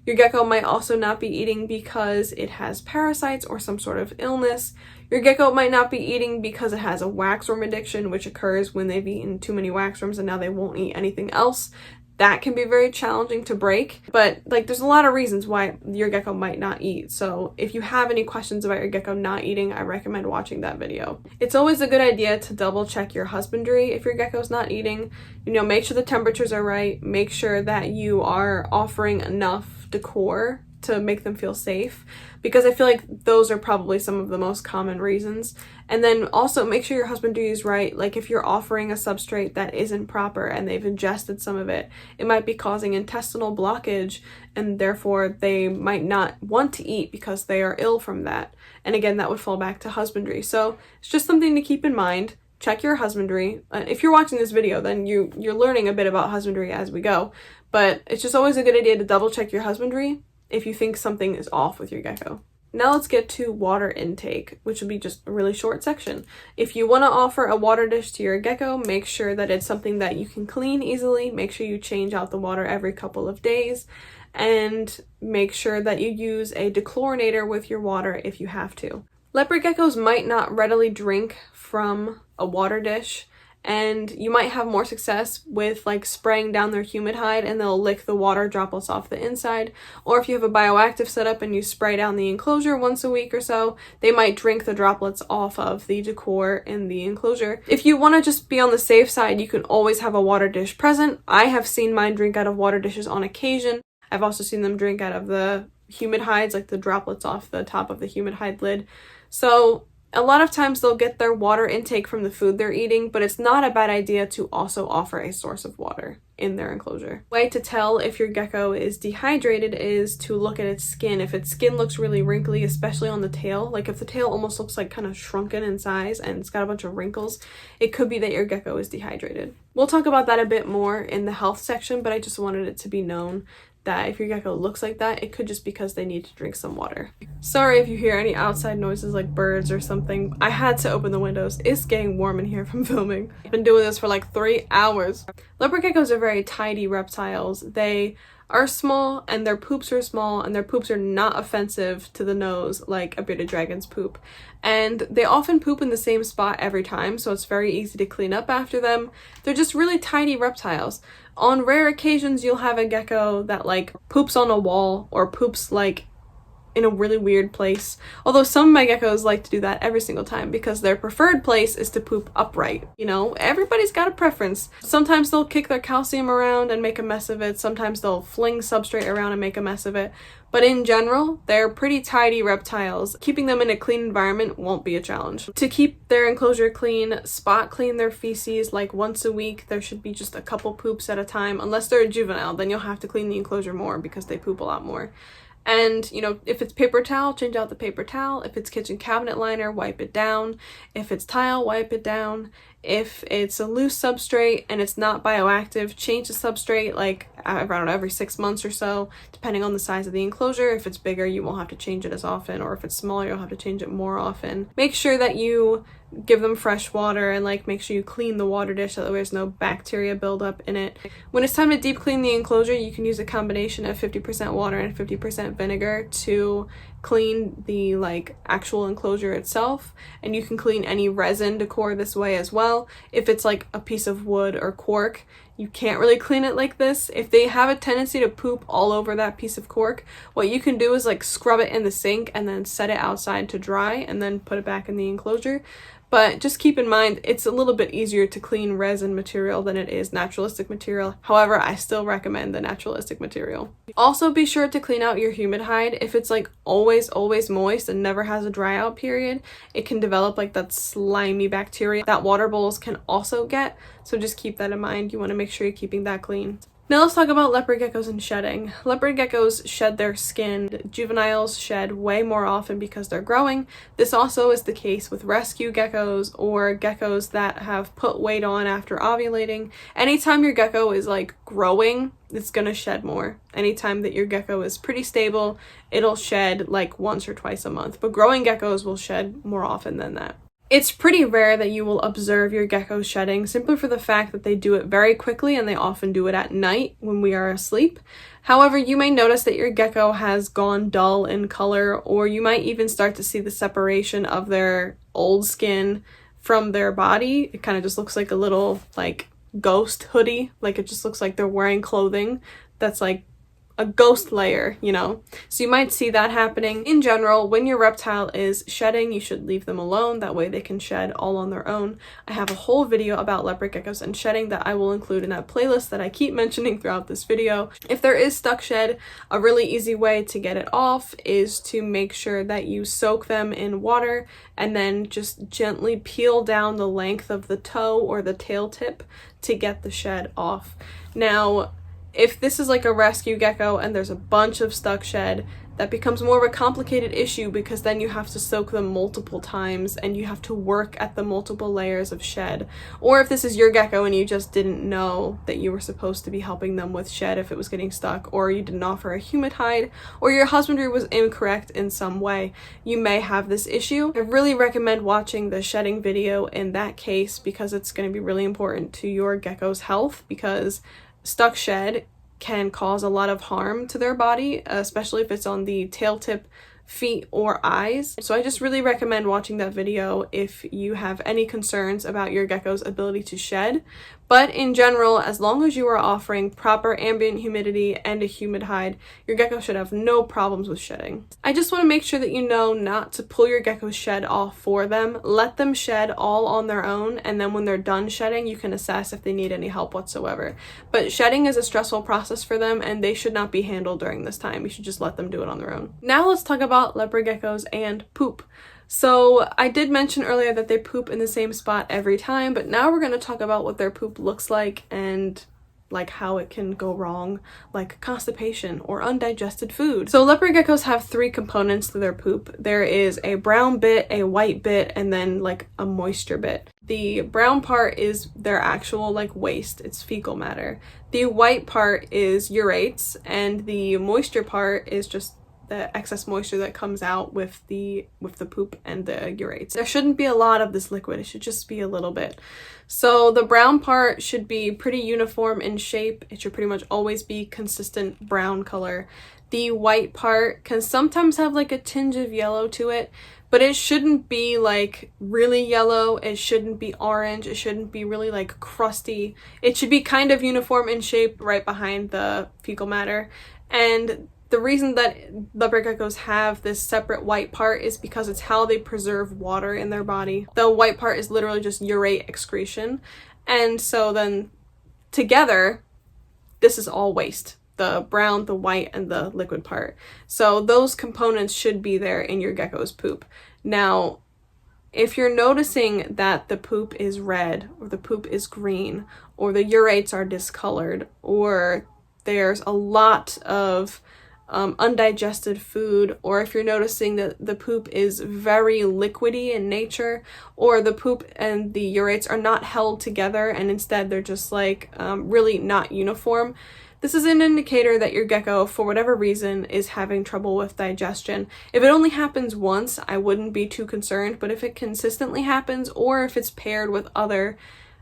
Your gecko might also not be eating because it has parasites or some sort of illness. Your gecko might not be eating because it has a waxworm addiction, which occurs when they've eaten too many waxworms and now they won't eat anything else. That can be very challenging to break, but like there's a lot of reasons why your gecko might not eat. So if you have any questions about your gecko not eating, I recommend watching that video. It's always a good idea to double check your husbandry if your gecko's not eating. You know, make sure the temperatures are right, make sure that you are offering enough decor to make them feel safe, because I feel like those are probably some of the most common reasons. And then also make sure your husbandry is right. Like if you're offering a substrate that isn't proper and they've ingested some of it, it might be causing intestinal blockage, and therefore they might not want to eat because they are ill from that. And again, that would fall back to husbandry. So it's just something to keep in mind. Check your husbandry. If you're watching this video, then you're learning a bit about husbandry as we go, but it's just always a good idea to double check your husbandry if you think something is off with your gecko. Now let's get to water intake, which will be just a really short section. If you want to offer a water dish to your gecko, make sure that it's something that you can clean easily. Make sure you change out the water every couple of days, and make sure that you use a dechlorinator with your water if you have to. Leopard geckos might not readily drink from a water dish, and you might have more success with like spraying down their humid hide and they'll lick the water droplets off the inside. Or if you have a bioactive setup and you spray down the enclosure once a week or so, they might drink the droplets off of the decor in the enclosure. If you want to just be on the safe side, you can always have a water dish present. I have seen mine drink out of water dishes on occasion. I've also seen them drink out of the humid hides, like the droplets off the top of the humid hide lid. So a lot of times they'll get their water intake from the food they're eating, but it's not a bad idea to also offer a source of water in their enclosure. Way to tell if your gecko is dehydrated is to look at its skin. If its skin looks really wrinkly, especially on the tail, like if the tail almost looks like kind of shrunken in size and it's got a bunch of wrinkles, it could be that your gecko is dehydrated. We'll talk about that a bit more in the health section, but I just wanted it to be known that if your gecko looks like that, it could just because they need to drink some water. Sorry if you hear any outside noises like birds or something. I had to open the windows. It's getting warm in here from filming. I've been doing this for like 3 hours. Leopard geckos are very tidy reptiles. They are small and their poops are small, and their poops are not offensive to the nose like a bearded dragon's poop. And they often poop in the same spot every time, so it's very easy to clean up after them. They're just really tidy reptiles. On rare occasions, you'll have a gecko that like poops on a wall or poops like in a really weird place. Although some of my geckos like to do that every single time because their preferred place is to poop upright. You know, everybody's got a preference. Sometimes they'll kick their calcium around and make a mess of it. Sometimes they'll fling substrate around and make a mess of it. But in general, they're pretty tidy reptiles. Keeping them in a clean environment won't be a challenge. To keep their enclosure clean, spot clean their feces like once a week. There should be just a couple poops at a time. Unless they're a juvenile, then you'll have to clean the enclosure more because they poop a lot more. And, you know, if it's paper towel, change out the paper towel. If it's kitchen cabinet liner, wipe it down. If it's tile, wipe it down. If it's a loose substrate and it's not bioactive, change the substrate like, I don't know, every 6 months or so, depending on the size of the enclosure. If it's bigger, you won't have to change it as often, or if it's smaller, you'll have to change it more often. Make sure that you give them fresh water and like make sure you clean the water dish so that there's no bacteria buildup in it. When it's time to deep clean the enclosure, you can use a combination of 50% water and 50% vinegar to clean the like actual enclosure itself, and you can clean any resin decor this way as well. If it's like a piece of wood or cork, you can't really clean it like this. If they have a tendency to poop all over that piece of cork, what you can do is like scrub it in the sink and then set it outside to dry and then put it back in the enclosure. But just keep in mind, it's a little bit easier to clean resin material than it is naturalistic material. However, I still recommend the naturalistic material. Also, be sure to clean out your humid hide. If it's like always moist and never has a dry out period, it can develop like that slimy bacteria that water bowls can also get. So just keep that in mind. You want to make sure you're keeping that clean. Now let's talk about leopard geckos and shedding. Leopard geckos shed their skin. Juveniles shed way more often because they're growing. This also is the case with rescue geckos or geckos that have put weight on after ovulating. Anytime your gecko is like growing, it's gonna shed more. Anytime that your gecko is pretty stable, it'll shed like once or twice a month. But growing geckos will shed more often than that. It's pretty rare that you will observe your gecko shedding simply for the fact that they do it very quickly and they often do it at night when we are asleep. However, you may notice that your gecko has gone dull in color, or you might even start to see the separation of their old skin from their body. It kind of just looks like a little like ghost hoodie. Like it just looks like they're wearing clothing that's like a ghost layer, you know? So you might see that happening. In general, when your reptile is shedding, you should leave them alone. That way they can shed all on their own. I have a whole video about leopard geckos and shedding that I will include in that playlist that I keep mentioning throughout this video. If there is stuck shed, a really easy way to get it off is to make sure that you soak them in water and then just gently peel down the length of the toe or the tail tip to get the shed off. Now, if this is like a rescue gecko and there's a bunch of stuck shed, that becomes more of a complicated issue because then you have to soak them multiple times and you have to work at the multiple layers of shed. Or if this is your gecko and you just didn't know that you were supposed to be helping them with shed if it was getting stuck, or you didn't offer a humid hide, or your husbandry was incorrect in some way, you may have this issue. I really recommend watching the shedding video in that case because it's going to be really important to your gecko's health, because stuck shed can cause a lot of harm to their body, especially if it's on the tail tip, feet, or eyes. So I just really recommend watching that video if you have any concerns about your gecko's ability to shed. But in general, as long as you are offering proper ambient humidity and a humid hide, your gecko should have no problems with shedding. I just want to make sure that you know not to pull your gecko's shed off for them. Let them shed all on their own, and then when they're done shedding, you can assess if they need any help whatsoever. But shedding is a stressful process for them, and they should not be handled during this time. You should just let them do it on their own. Now let's talk about leopard geckos and poop. So I did mention earlier that they poop in the same spot every time, but now we're going to talk about what their poop looks like and like how it can go wrong, like constipation or undigested food. So leopard geckos have 3 components to their poop. There is a brown bit, a white bit, and then like a moisture bit. The brown part is their actual like waste, it's fecal matter. The white part is urates, and the moisture part is just the excess moisture that comes out with the poop and the urates. There shouldn't be a lot of this liquid, it should just be a little bit. So the brown part should be pretty uniform in shape. It should pretty much always be consistent brown color. The white part can sometimes have like a tinge of yellow to it, but it shouldn't be like really yellow, it shouldn't be orange, it shouldn't be really like crusty. It should be kind of uniform in shape right behind the fecal matter. And The reason that leopard geckos have this separate white part is because it's how they preserve water in their body. The white part is literally just urate excretion. And so then together, this is all waste. The brown, the white, and the liquid part. So those components should be there in your gecko's poop. Now, if you're noticing that the poop is red, or the poop is green, or the urates are discolored, or there's a lot of undigested food, or if you're noticing that the poop is very liquidy in nature, or the poop and the urates are not held together and instead they're just like really not uniform, this is an indicator that your gecko, for whatever reason, is having trouble with digestion. If it only happens once, I wouldn't be too concerned, but if it consistently happens, or if it's paired with other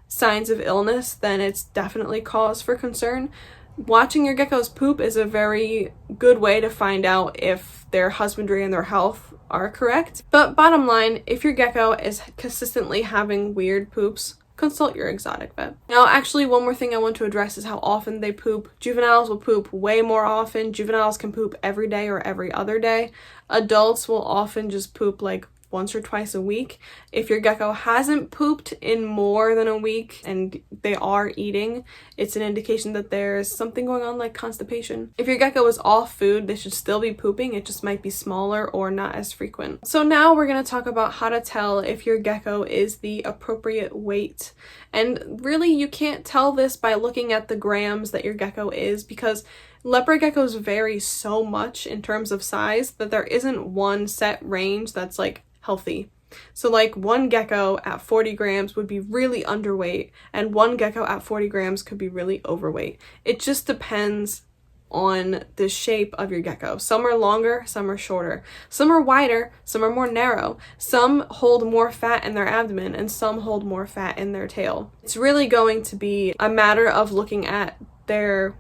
signs of illness, then it's definitely cause for concern. Watching your gecko's poop is a very good way to find out if their husbandry and their health are correct. But bottom line, if your gecko is consistently having weird poops, consult your exotic vet. Now, actually, one more thing I want to address is how often they poop. Juveniles will poop way more often. Juveniles can poop every day or every other day. Adults will often just poop like once or twice a week. If your gecko hasn't pooped in more than a week and they are eating, it's an indication that there's something going on like constipation. If your gecko is off food, they should still be pooping. It just might be smaller or not as frequent. So now we're going to talk about how to tell if your gecko is the appropriate weight. And really, you can't tell this by looking at the grams that your gecko is, because leopard geckos vary so much in terms of size that there isn't one set range that's like healthy. So like one gecko at 40 grams would be really underweight, and one gecko at 40 grams could be really overweight. It just depends on the shape of your gecko. Some are longer, some are shorter. Some are wider, some are more narrow. Some hold more fat in their abdomen, and some hold more fat in their tail. It's really going to be a matter of looking at their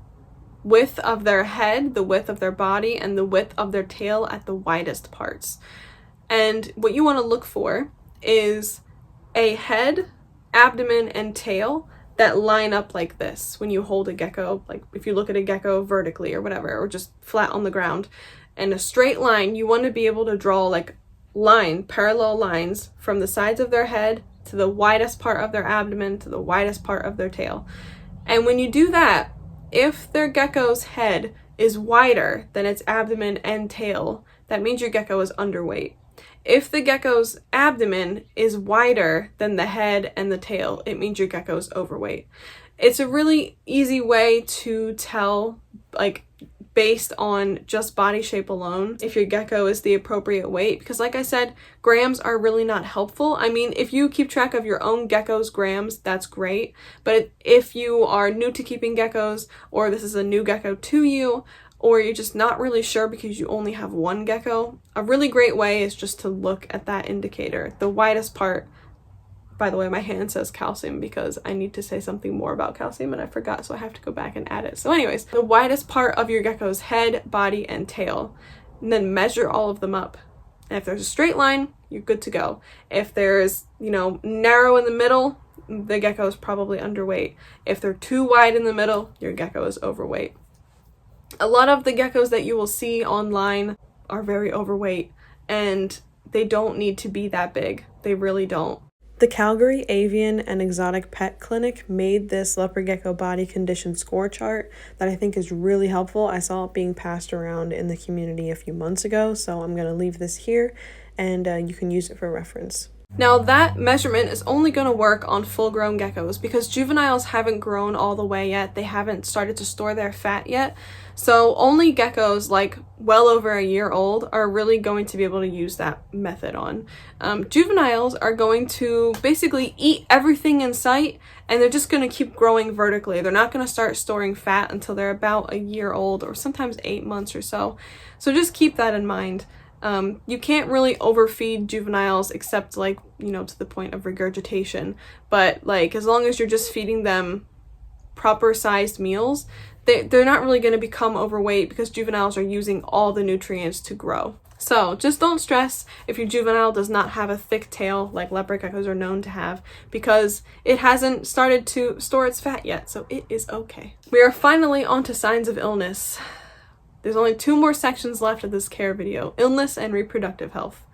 width of their head, the width of their body, and the width of their tail at the widest parts. And what you want to look for is a head, abdomen, and tail that line up like this when you hold a gecko. Like if you look at a gecko vertically or whatever, or just flat on the ground, and a straight line, you want to be able to draw like parallel lines from the sides of their head to the widest part of their abdomen to the widest part of their tail. And when you do that, if their gecko's head is wider than its abdomen and tail, that means your gecko is underweight. If the gecko's abdomen is wider than the head and the tail, it means your gecko is overweight. It's a really easy way to tell, like, based on just body shape alone, if your gecko is the appropriate weight, because like I said, grams are really not helpful. I mean, if you keep track of your own gecko's grams, that's great, but if you are new to keeping geckos, or this is a new gecko to you, or you're just not really sure because you only have one gecko, a really great way is just to look at that indicator. The widest part, by the way, my hand says calcium because I need to say something more about calcium and I forgot, so I have to go back and add it. So anyways, the widest part of your gecko's head, body, and tail, and then measure all of them up. And if there's a straight line, you're good to go. If there's, narrow in the middle, the gecko is probably underweight. If they're too wide in the middle, your gecko is overweight. A lot of the geckos that you will see online are very overweight, and they don't need to be that big. They really don't. The Calgary Avian and Exotic Pet Clinic made this leopard gecko body condition score chart that I think is really helpful. I saw it being passed around in the community a few months ago, so I'm going to leave this here, and you can use it for reference. Now that measurement is only going to work on full-grown geckos because juveniles haven't grown all the way yet. They haven't started to store their fat yet. So only geckos like well over a year old are really going to be able to use that method on. Juveniles are going to basically eat everything in sight, and they're just going to keep growing vertically. They're not going to start storing fat until they're about a year old, or sometimes 8 months or so. So just keep that in mind. You can't really overfeed juveniles except to the point of regurgitation, but as long as you're just feeding them proper sized meals, they're not really going to become overweight because juveniles are using all the nutrients to grow. So just don't stress if your juvenile does not have a thick tail like leopard geckos are known to have, because it hasn't started to store its fat yet, so it is okay. We are finally on to signs of illness. There's only 2 more sections left of this care video, illness and reproductive health.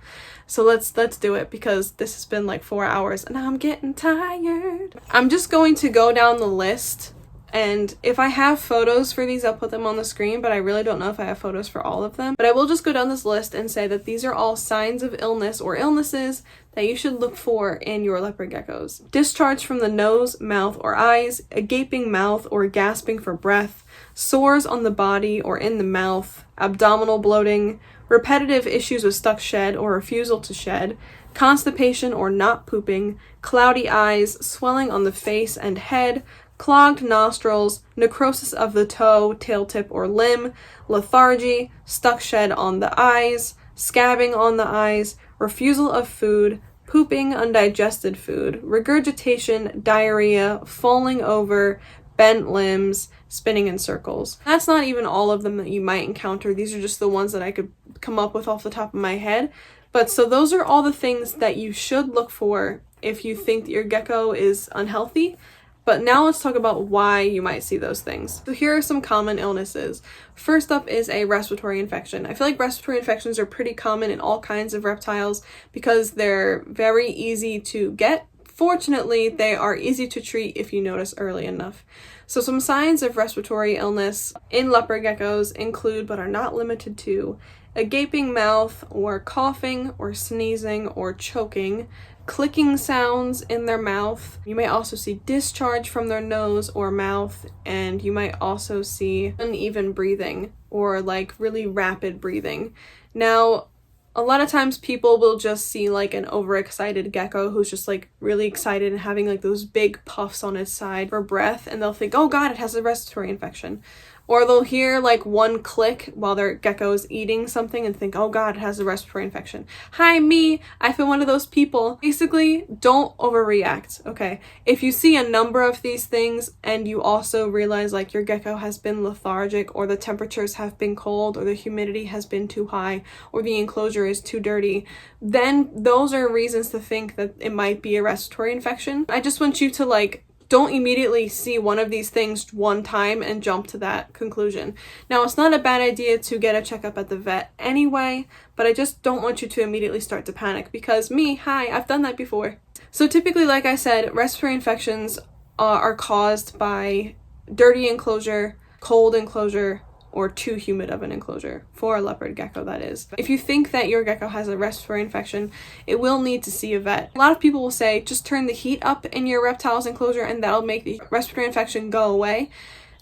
So let's do it, because this has been like 4 hours and I'm getting tired. I'm just going to go down the list, and if I have photos for these, I'll put them on the screen, but I really don't know if I have photos for all of them. But I will just go down this list and say that these are all signs of illness or illnesses that you should look for in your leopard geckos. Discharge from the nose, mouth, or eyes, a gaping mouth or gasping for breath, sores on the body or in the mouth, abdominal bloating, repetitive issues with stuck shed or refusal to shed, constipation or not pooping, cloudy eyes, swelling on the face and head, clogged nostrils, necrosis of the toe, tail tip, or limb, lethargy, stuck shed on the eyes, scabbing on the eyes, refusal of food, pooping undigested food, regurgitation, diarrhea, falling over, bent limbs, spinning in circles. That's not even all of them that you might encounter. These are just the ones that I could come up with off the top of my head. But so those are all the things that you should look for if you think that your gecko is unhealthy. But now let's talk about why you might see those things. So here are some common illnesses. First up is a respiratory infection. I feel like respiratory infections are pretty common in all kinds of reptiles because they're very easy to get. Fortunately, they are easy to treat if you notice early enough. So some signs of respiratory illness in leopard geckos include, but are not limited to, a gaping mouth, or coughing or sneezing or choking, clicking sounds in their mouth. You may also see discharge from their nose or mouth, and you might also see uneven breathing or like really rapid breathing. Now, a lot of times people will just see like an overexcited gecko who's just like really excited and having like those big puffs on its side for breath, and they'll think, oh god, it has a respiratory infection. Or they'll hear like one click while their gecko is eating something and think, oh god, it has a respiratory infection. Hi, me, I've been one of those people. Basically, don't overreact, okay? If you see a number of these things and you also realize like your gecko has been lethargic, or the temperatures have been cold, or the humidity has been too high, or the enclosure is too dirty, then those are reasons to think that it might be a respiratory infection. I just want you to like, don't immediately see one of these things one time and jump to that conclusion. Now, it's not a bad idea to get a checkup at the vet anyway, but I just don't want you to immediately start to panic because I've done that before. So typically, like I said, respiratory infections are caused by dirty enclosure, cold enclosure, or too humid of an enclosure, for a leopard gecko, that is. If you think that your gecko has a respiratory infection, it will need to see a vet. A lot of people will say, just turn the heat up in your reptile's enclosure and that'll make the respiratory infection go away.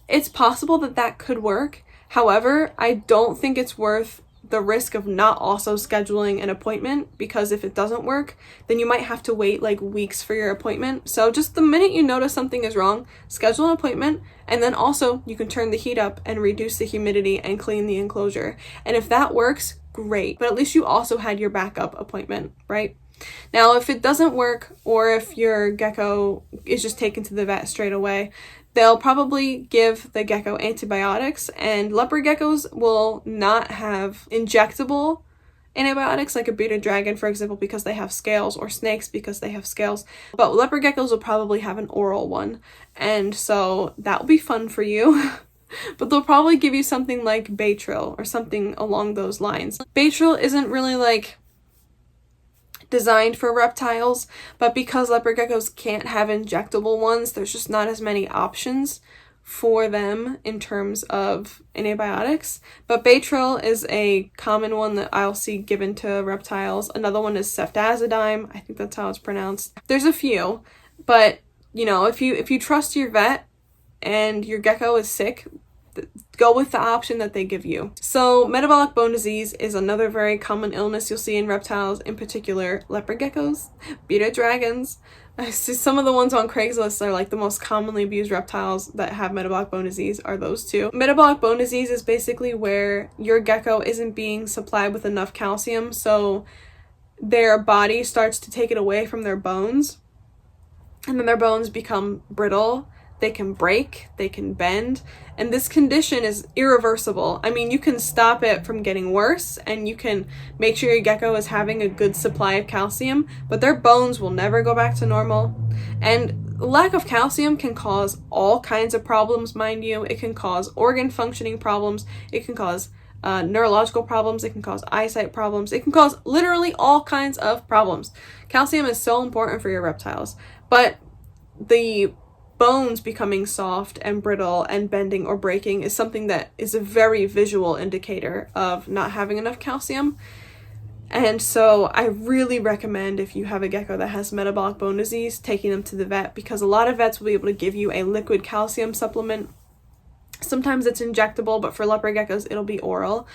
It's possible that that could work. However, I don't think it's worth the risk of not also scheduling an appointment, because if it doesn't work, then you might have to wait like weeks for your appointment. So just the minute you notice something is wrong, schedule an appointment, and then also you can turn the heat up and reduce the humidity and clean the enclosure. And if that works, great. But at least you also had your backup appointment, right? Now, if it doesn't work, or if your gecko is just taken to the vet straight away, they'll probably give the gecko antibiotics, and leopard geckos will not have injectable antibiotics like a bearded dragon, for example, because they have scales, or snakes because they have scales. But leopard geckos will probably have an oral one, and so that will be fun for you. But they'll probably give you something like Baytril or something along those lines. Baytril isn't really like designed for reptiles, but because leopard geckos can't have injectable ones, there's just not as many options for them in terms of antibiotics. But Baytril is a common one that I'll see given to reptiles. Another one is ceftazidime. I think that's how it's pronounced. There's a few, but you know, if you trust your vet and your gecko is sick, go with the option that they give you. So metabolic bone disease is another very common illness you'll see in reptiles, in particular leopard geckos, bearded dragons. I see some of the ones on Craigslist are like the most commonly abused reptiles that have metabolic bone disease are those two. Metabolic bone disease is basically where your gecko isn't being supplied with enough calcium, so their body starts to take it away from their bones, and then their bones become brittle. They can break, they can bend, and this condition is irreversible. I mean, you can stop it from getting worse, and you can make sure your gecko is having a good supply of calcium, but their bones will never go back to normal. And lack of calcium can cause all kinds of problems, mind you. It can cause organ functioning problems. It can cause neurological problems. It can cause eyesight problems. It can cause literally all kinds of problems. Calcium is so important for your reptiles. But the bones becoming soft and brittle and bending or breaking is something that is a very visual indicator of not having enough calcium. And so I really recommend, if you have a gecko that has metabolic bone disease, taking them to the vet, because a lot of vets will be able to give you a liquid calcium supplement. Sometimes it's injectable, but for leopard geckos, it'll be oral.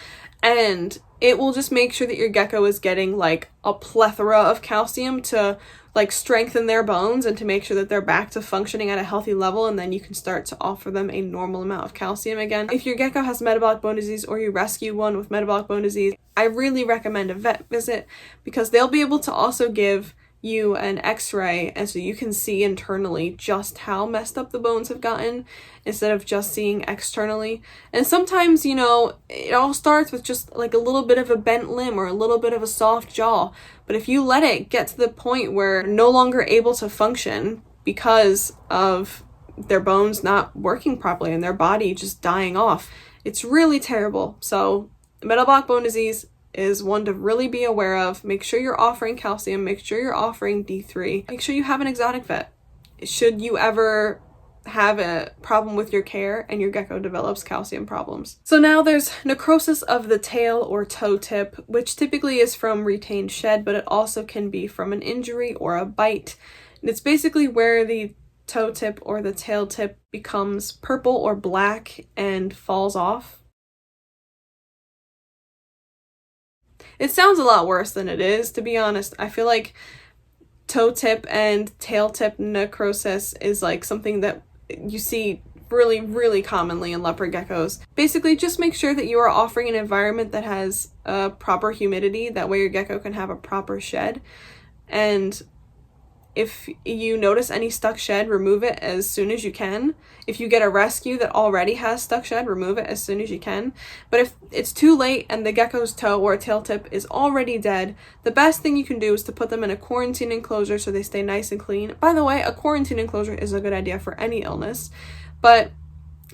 And it will just make sure that your gecko is getting like a plethora of calcium to like strengthen their bones and to make sure that they're back to functioning at a healthy level, and then you can start to offer them a normal amount of calcium again. If your gecko has metabolic bone disease or you rescue one with metabolic bone disease, I really recommend a vet visit, because they'll be able to also give you an x-ray, and so you can see internally just how messed up the bones have gotten instead of just seeing externally. And sometimes, you know, it all starts with just like a little bit of a bent limb or a little bit of a soft jaw, but if you let it get to the point where they're no longer able to function because of their bones not working properly and their body just dying off, it's really terrible. So metabolic bone disease is one to really be aware of. Make sure you're offering calcium, make sure you're offering D3, make sure you have an exotic vet. Should you ever have a problem with your care and your gecko develops calcium problems. So now there's necrosis of the tail or toe tip, which typically is from retained shed, but it also can be from an injury or a bite. And it's basically where the toe tip or the tail tip becomes purple or black and falls off. It sounds a lot worse than it is, to be honest. I feel like toe tip and tail tip necrosis is like something that you see really, really commonly in leopard geckos. Basically, just make sure that you are offering an environment that has a proper humidity. That way your gecko can have a proper shed. And if you notice any stuck shed, remove it as soon as you can. If you get a rescue that already has stuck shed, remove it as soon as you can. But if it's too late and the gecko's toe or tail tip is already dead, the best thing you can do is to put them in a quarantine enclosure so they stay nice and clean. By the way, a quarantine enclosure is a good idea for any illness, but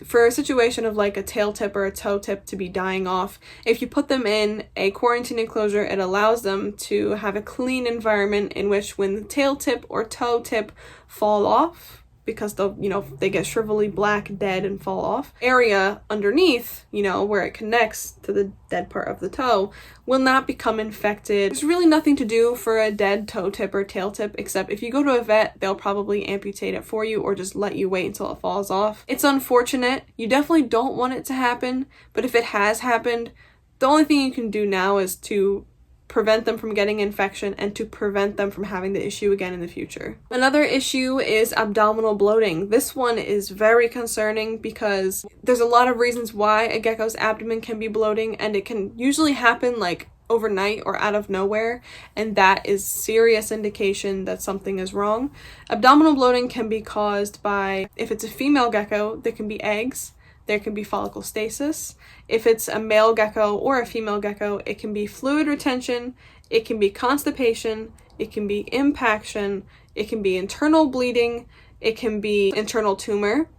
for a situation of like a tail tip or a toe tip to be dying off, if you put them in a quarantine enclosure, it allows them to have a clean environment in which when the tail tip or toe tip fall off, because they get shrivelly black, dead, and fall off, area underneath, where it connects to the dead part of the toe, will not become infected. There's really nothing to do for a dead toe tip or tail tip, except if you go to a vet, they'll probably amputate it for you or just let you wait until it falls off. It's unfortunate. You definitely don't want it to happen, but if it has happened, the only thing you can do now is to prevent them from getting infection and to prevent them from having the issue again in the future. Another issue is abdominal bloating. This one is very concerning because there's a lot of reasons why a gecko's abdomen can be bloating, and it can usually happen like overnight or out of nowhere, and that is serious indication that something is wrong. Abdominal bloating can be caused by, if it's a female gecko, there can be eggs. There can be follicle stasis. If it's a male gecko or a female gecko, it can be fluid retention, it can be constipation, it can be impaction, it can be internal bleeding, it can be internal tumor.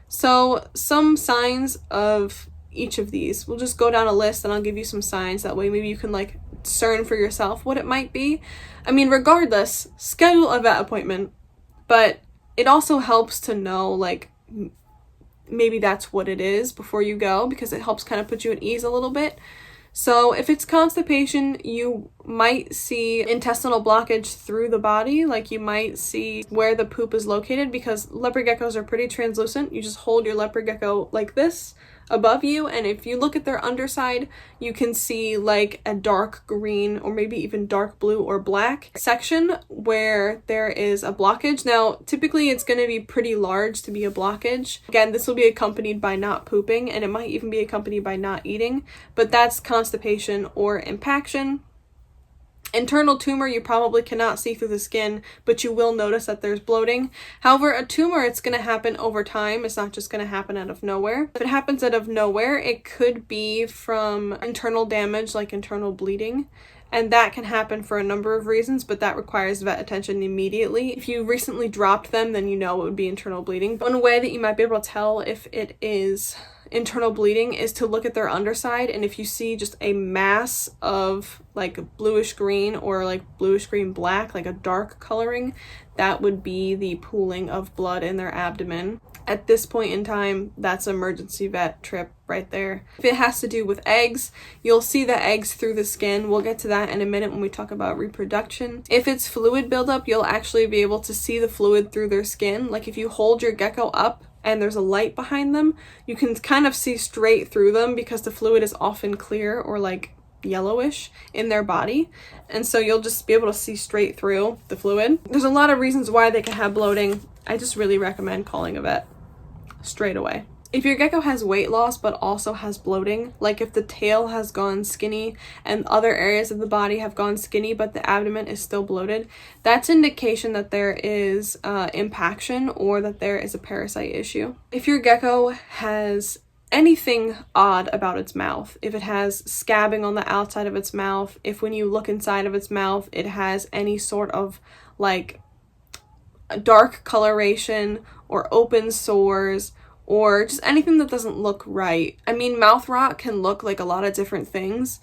So some signs of each of these. We'll just go down a list and I'll give you some signs. That way maybe you can like discern for yourself what it might be. I mean, regardless, schedule a vet appointment, but it also helps to know like maybe that's what it is before you go, because it helps kind of put you at ease a little bit. So if it's constipation, you might see intestinal blockage through the body, like you might see where the poop is located, because leopard geckos are pretty translucent. You just hold your leopard gecko like this above you, and if you look at their underside, you can see like a dark green or maybe even dark blue or black section where there is a blockage. Now, typically it's going to be pretty large to be a blockage. Again, this will be accompanied by not pooping, and it might even be accompanied by not eating, but that's constipation or impaction. Internal tumor, you probably cannot see through the skin, but you will notice that there's bloating. However, a tumor, it's going to happen over time. It's not just going to happen out of nowhere. If it happens out of nowhere, it could be from internal damage, like internal bleeding. and that can happen for a number of reasons, but that requires vet attention immediately. If you recently dropped them, then you know it would be internal bleeding. One way that you might be able to tell if it is internal bleeding is to look at their underside, and if you see just a mass of like bluish green or like bluish green black, like a dark coloring, that would be the pooling of blood in their abdomen. At this point in time, that's an emergency vet trip right there. If it has to do with eggs, you'll see the eggs through the skin. We'll get to that in a minute when we talk about reproduction. If it's fluid buildup, you'll actually be able to see the fluid through their skin. Like if you hold your gecko up and there's a light behind them, you can kind of see straight through them because the fluid is often clear or like yellowish in their body, and so you'll just be able to see straight through the fluid. There's a lot of reasons why they can have bloating. I just really recommend calling a vet straight away. If your gecko has weight loss but also has bloating, like if the tail has gone skinny and other areas of the body have gone skinny but the abdomen is still bloated, that's indication that there is impaction or that there is a parasite issue. If your gecko has anything odd about its mouth, if it has scabbing on the outside of its mouth, if when you look inside of its mouth it has any sort of like dark coloration or open sores or just anything that doesn't look right. I mean, mouth rot can look like a lot of different things,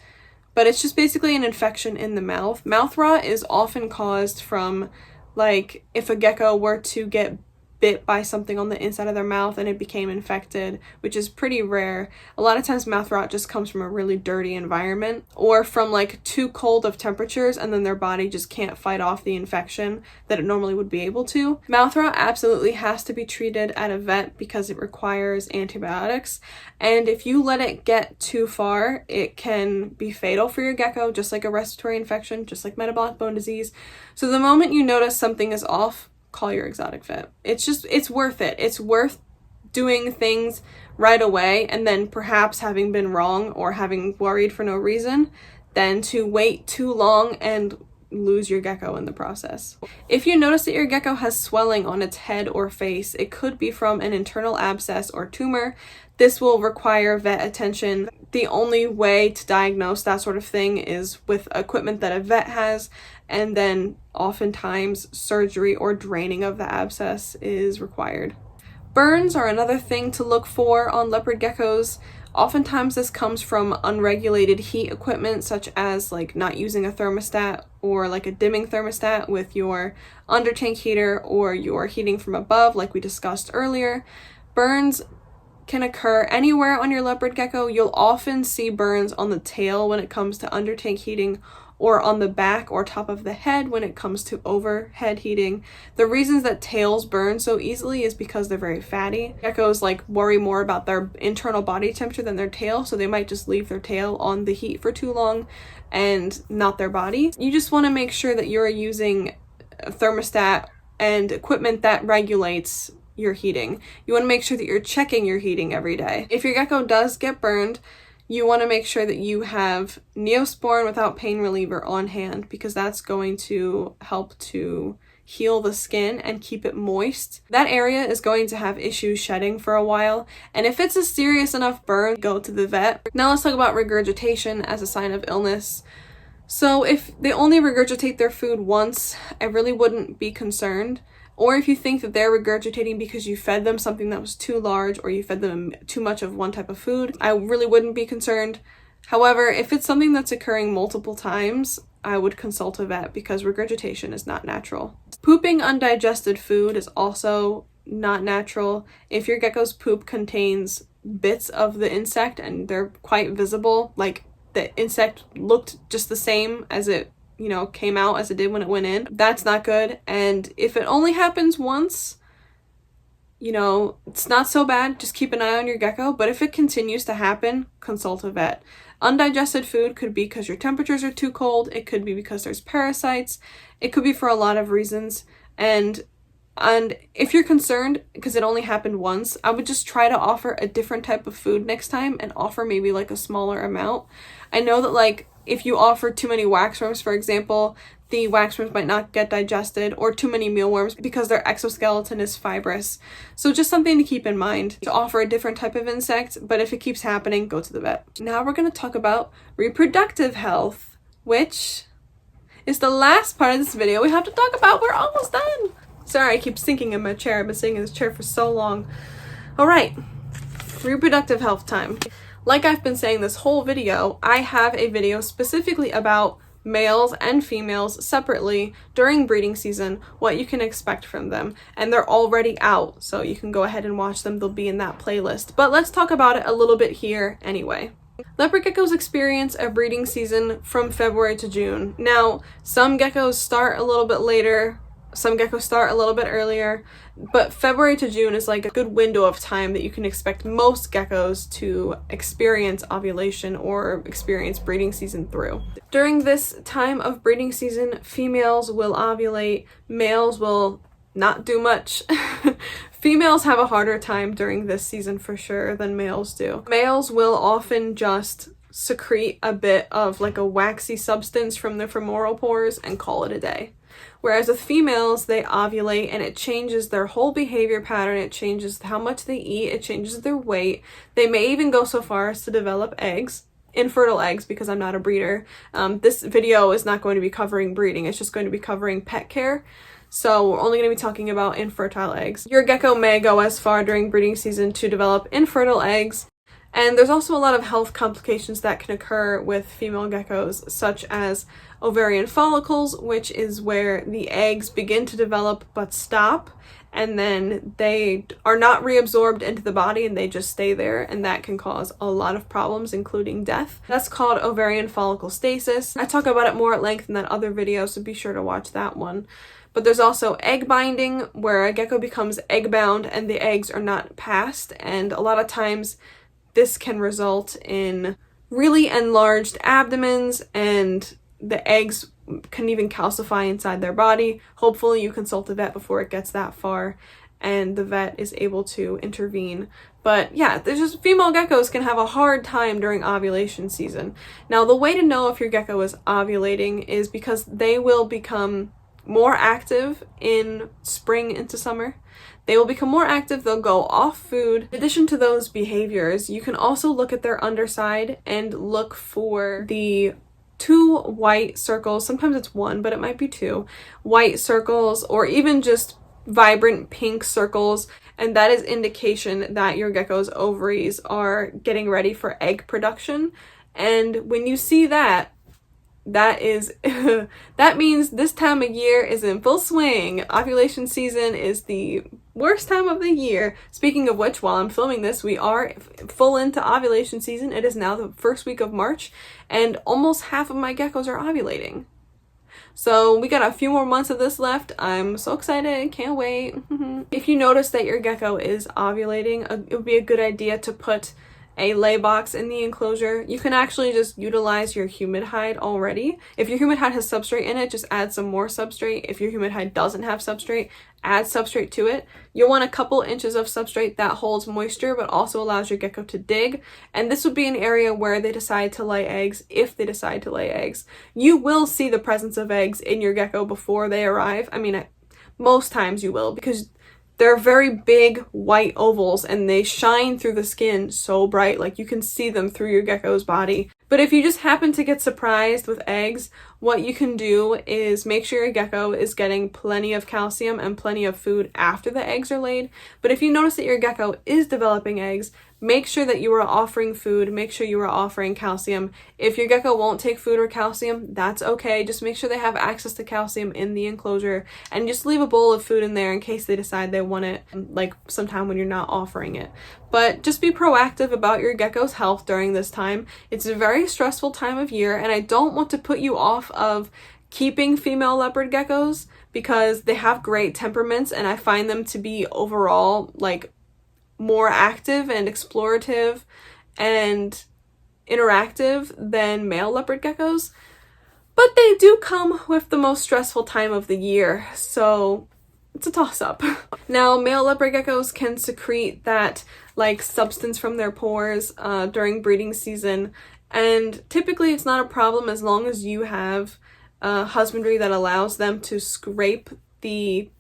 but it's just basically an infection in the mouth. Mouth rot is often caused from like if a gecko were to get bit by something on the inside of their mouth and it became infected, which is pretty rare. A lot of times mouth rot just comes from a really dirty environment or from like too cold of temperatures and then their body just can't fight off the infection that it normally would be able to. Mouth rot absolutely has to be treated at a vet because it requires antibiotics, and if you let it get too far, it can be fatal for your gecko, just like a respiratory infection, just like metabolic bone disease. So the moment you notice something is off, call your exotic vet. It's worth it. It's worth doing things right away and then perhaps having been wrong or having worried for no reason than to wait too long and lose your gecko in the process. If you notice that your gecko has swelling on its head or face, it could be from an internal abscess or tumor. This will require vet attention. The only way to diagnose that sort of thing is with equipment that a vet has, and then oftentimes surgery or draining of the abscess is required. Burns are another thing to look for on leopard geckos. Oftentimes this comes from unregulated heat equipment, such as like not using a thermostat or like a dimming thermostat with your under tank heater or your heating from above like we discussed earlier. Burns can occur anywhere on your leopard gecko. You'll often see burns on the tail when it comes to under tank heating, or on the back or top of the head when it comes to overhead heating. The reasons that tails burn so easily is because they're very fatty. Geckos like worry more about their internal body temperature than their tail, so they might just leave their tail on the heat for too long and not their body. You just want to make sure that you're using a thermostat and equipment that regulates your heating. You want to make sure that you're checking your heating every day. If your gecko does get burned, you want to make sure that you have Neosporin without pain reliever on hand, because that's going to help to heal the skin and keep it moist. That area is going to have issues shedding for a while, and if it's a serious enough burn, go to the vet. Now let's talk about regurgitation as a sign of illness. So if they only regurgitate their food once, I really wouldn't be concerned. Or if you think that they're regurgitating because you fed them something that was too large or you fed them too much of one type of food, I really wouldn't be concerned. However, if it's something that's occurring multiple times, I would consult a vet because regurgitation is not natural. Pooping undigested food is also not natural. If your gecko's poop contains bits of the insect and they're quite visible, like the insect looked just the same as it came out as it did when it went in, that's not good. And if it only happens once, it's not so bad. Just keep an eye on your gecko. But if it continues to happen, consult a vet. Undigested food could be because your temperatures are too cold. It could be because there's parasites. It could be for a lot of reasons. And if you're concerned because it only happened once, I would just try to offer a different type of food next time and offer maybe like a smaller amount. I know that like if you offer too many waxworms, for example, the waxworms might not get digested, or too many mealworms because their exoskeleton is fibrous. So just something to keep in mind, to offer a different type of insect, but if it keeps happening, go to the vet. Now we're going to talk about reproductive health which is the last part of this video we have to talk about. We're almost done. Sorry, I keep sinking in my chair. I've been sitting in this chair for so long. All right, reproductive health time. Like I've been saying this whole video, I have a video specifically about males and females separately during breeding season, what you can expect from them, and they're already out, so you can go ahead and watch them. They'll be in that playlist, but let's talk about it a little bit here anyway. Leopard geckos experience a breeding season from February to June. Now, some geckos start a little bit later, some geckos start a little bit earlier, but February to June is like a good window of time that you can expect most geckos to experience ovulation or experience breeding season through. During this time of breeding season, females will ovulate, males will not do much. Females have a harder time during this season for sure than males do. Males will often just secrete a bit of like a waxy substance from their femoral pores and call it a day. Whereas with females, they ovulate and it changes their whole behavior pattern, it changes how much they eat, it changes their weight. They may even go so far as to develop eggs, infertile eggs, because I'm not a breeder. This video is not going to be covering breeding, it's just going to be covering pet care. So we're only going to be talking about infertile eggs. Your gecko may go as far during breeding season to develop infertile eggs. And there's also a lot of health complications that can occur with female geckos, such as ovarian follicles, which is where the eggs begin to develop but stop, and then they are not reabsorbed into the body and they just stay there, and that can cause a lot of problems, including death. That's called ovarian follicle stasis. I talk about it more at length in that other video, so be sure to watch that one. But there's also egg binding, where a gecko becomes egg bound and the eggs are not passed, and a lot of times this can result in really enlarged abdomens, and the eggs can even calcify inside their body. Hopefully you consult a vet before it gets that far and the vet is able to intervene. But yeah, there's just female geckos can have a hard time during ovulation season. Now, the way to know if your gecko is ovulating is because they will become more active in spring into summer. They will become more active, they'll go off food. In addition to those behaviors, you can also look at their underside and look for the 2 white circles, sometimes it's 1, but it might be 2, white circles, or even just vibrant pink circles, and that is indication that your gecko's ovaries are getting ready for egg production. And when you see that, that is that means this time of year is in full swing. Ovulation season is the worst time of the year. Speaking of which, while I'm filming this, we are full into ovulation season. It is now the first week of March, and almost half of my geckos are ovulating. So we got a few more months of this left. I'm so excited, can't wait. If you notice that your gecko is ovulating, it would be a good idea to put a lay box in the enclosure. You can actually just utilize your humid hide already. If your humid hide has substrate in it, just add some more substrate. If your humid hide doesn't have substrate, add substrate to it. You'll want a couple inches of substrate that holds moisture but also allows your gecko to dig. And this would be an area where they decide to lay eggs, if they decide to lay eggs. You will see the presence of eggs in your gecko before they arrive. I mean, most times you will, because they're very big white ovals and they shine through the skin so bright, like you can see them through your gecko's body. But if you just happen to get surprised with eggs, what you can do is make sure your gecko is getting plenty of calcium and plenty of food after the eggs are laid. But if you notice that your gecko is developing eggs, make sure that you are offering food, make sure you are offering calcium. If your gecko won't take food or calcium, that's okay. Just make sure they have access to calcium in the enclosure, and just leave a bowl of food in there in case they decide they want it, like sometime when you're not offering it. But just be proactive about your gecko's health during this time. It's a very stressful time of year, and I don't want to put you off of keeping female leopard geckos because they have great temperaments, and I find them to be overall like more active and explorative and interactive than male leopard geckos, but they do come with the most stressful time of the year, so it's a toss-up. Now, male leopard geckos can secrete that like substance from their pores during breeding season, and typically it's not a problem as long as you have husbandry that allows them to scrape the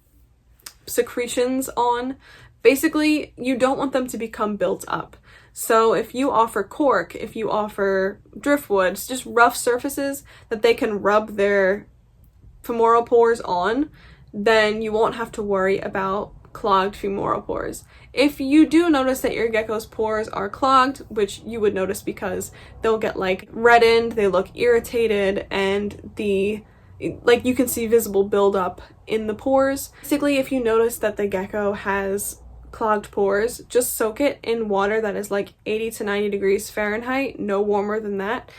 secretions on Basically, you don't want them to become built up. So if you offer cork, if you offer driftwood, just rough surfaces that they can rub their femoral pores on, then you won't have to worry about clogged femoral pores. If you do notice that your gecko's pores are clogged, which you would notice because they'll get like reddened, they look irritated, and you can see visible buildup in the pores. Basically, if you notice that the gecko has clogged pores, just soak it in water that is like 80 to 90 degrees Fahrenheit, no warmer than that,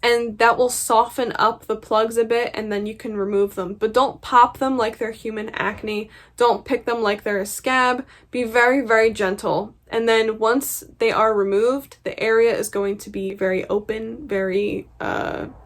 and that will soften up the plugs a bit, and then you can remove them. But don't pop them like they're human acne. Don't pick them like they're a scab. Be very, very gentle. And then once they are removed, the area is going to be very open, very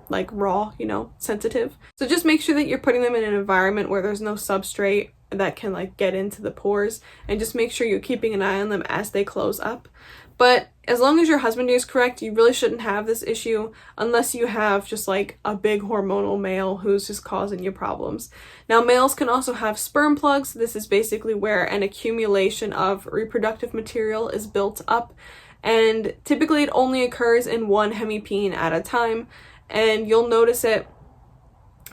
like raw, sensitive. So just make sure that you're putting them in an environment where there's no substrate that can like get into the pores, and just make sure you're keeping an eye on them as they close up. But as long as your husbandry is correct, you really shouldn't have this issue unless you have just like a big hormonal male who's just causing you problems. Now, males can also have sperm plugs. This is basically where an accumulation of reproductive material is built up, and typically it only occurs in one hemipene at a time, and you'll notice it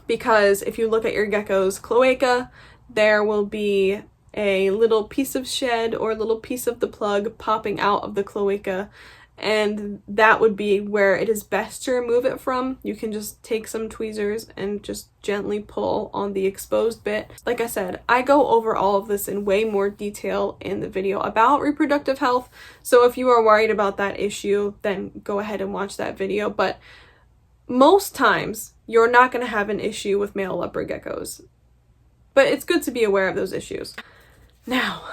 because if you look at your gecko's cloaca, there will be a little piece of shed or a little piece of the plug popping out of the cloaca, and that would be where it is best to remove it from. You can just take some tweezers and just gently pull on the exposed bit. Like I said, I go over all of this in way more detail in the video about reproductive health, so if you are worried about that issue, then go ahead and watch that video. But most times, you're not going to have an issue with male leopard geckos. But it's good to be aware of those issues. Now,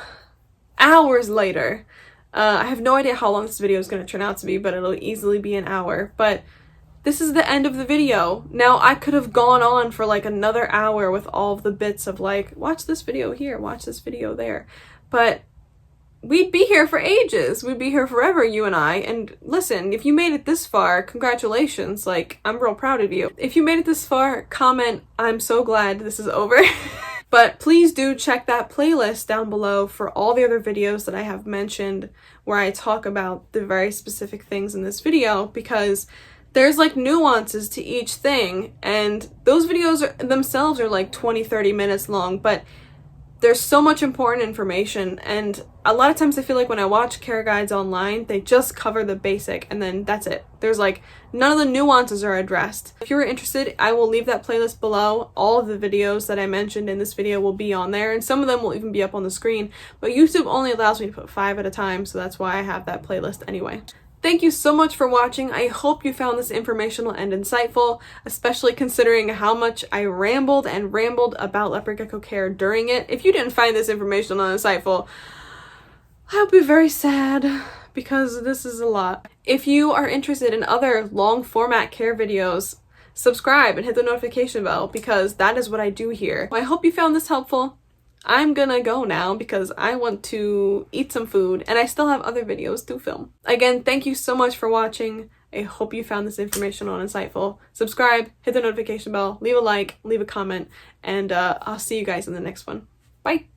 hours later, I have no idea how long this video is going to turn out to be, but it'll easily be an hour. But this is the end of the video. Now, I could have gone on for like another hour with all of the bits of like, watch this video here, watch this video there. But we'd be here for ages. We'd be here forever, you and I. And listen, if you made it this far, congratulations. Like, I'm real proud of you. If you made it this far, comment, I'm so glad this is over. But please do check that playlist down below for all the other videos that I have mentioned where I talk about the very specific things in this video, because there's like nuances to each thing, and those videos themselves are like 20-30 minutes long, but there's so much important information, and a lot of times I feel like when I watch care guides online, they just cover the basic and then that's it. There's like none of the nuances are addressed. If you're interested, I will leave that playlist below. All of the videos that I mentioned in this video will be on there, and some of them will even be up on the screen, but YouTube only allows me to put 5 at a time, so that's why I have that playlist anyway. Thank you so much for watching. I hope you found this informational and insightful, especially considering how much I rambled and rambled about leopard gecko care during it. If you didn't find this informational and insightful, I'll be very sad, because this is a lot. If you are interested in other long format care videos, subscribe and hit the notification bell, because that is what I do here. I hope you found this helpful. I'm gonna go now because I want to eat some food, and I still have other videos to film. Again, thank you so much for watching. I hope you found this informational and insightful. Subscribe, hit the notification bell, leave a like, leave a comment, and I'll see you guys in the next one. Bye!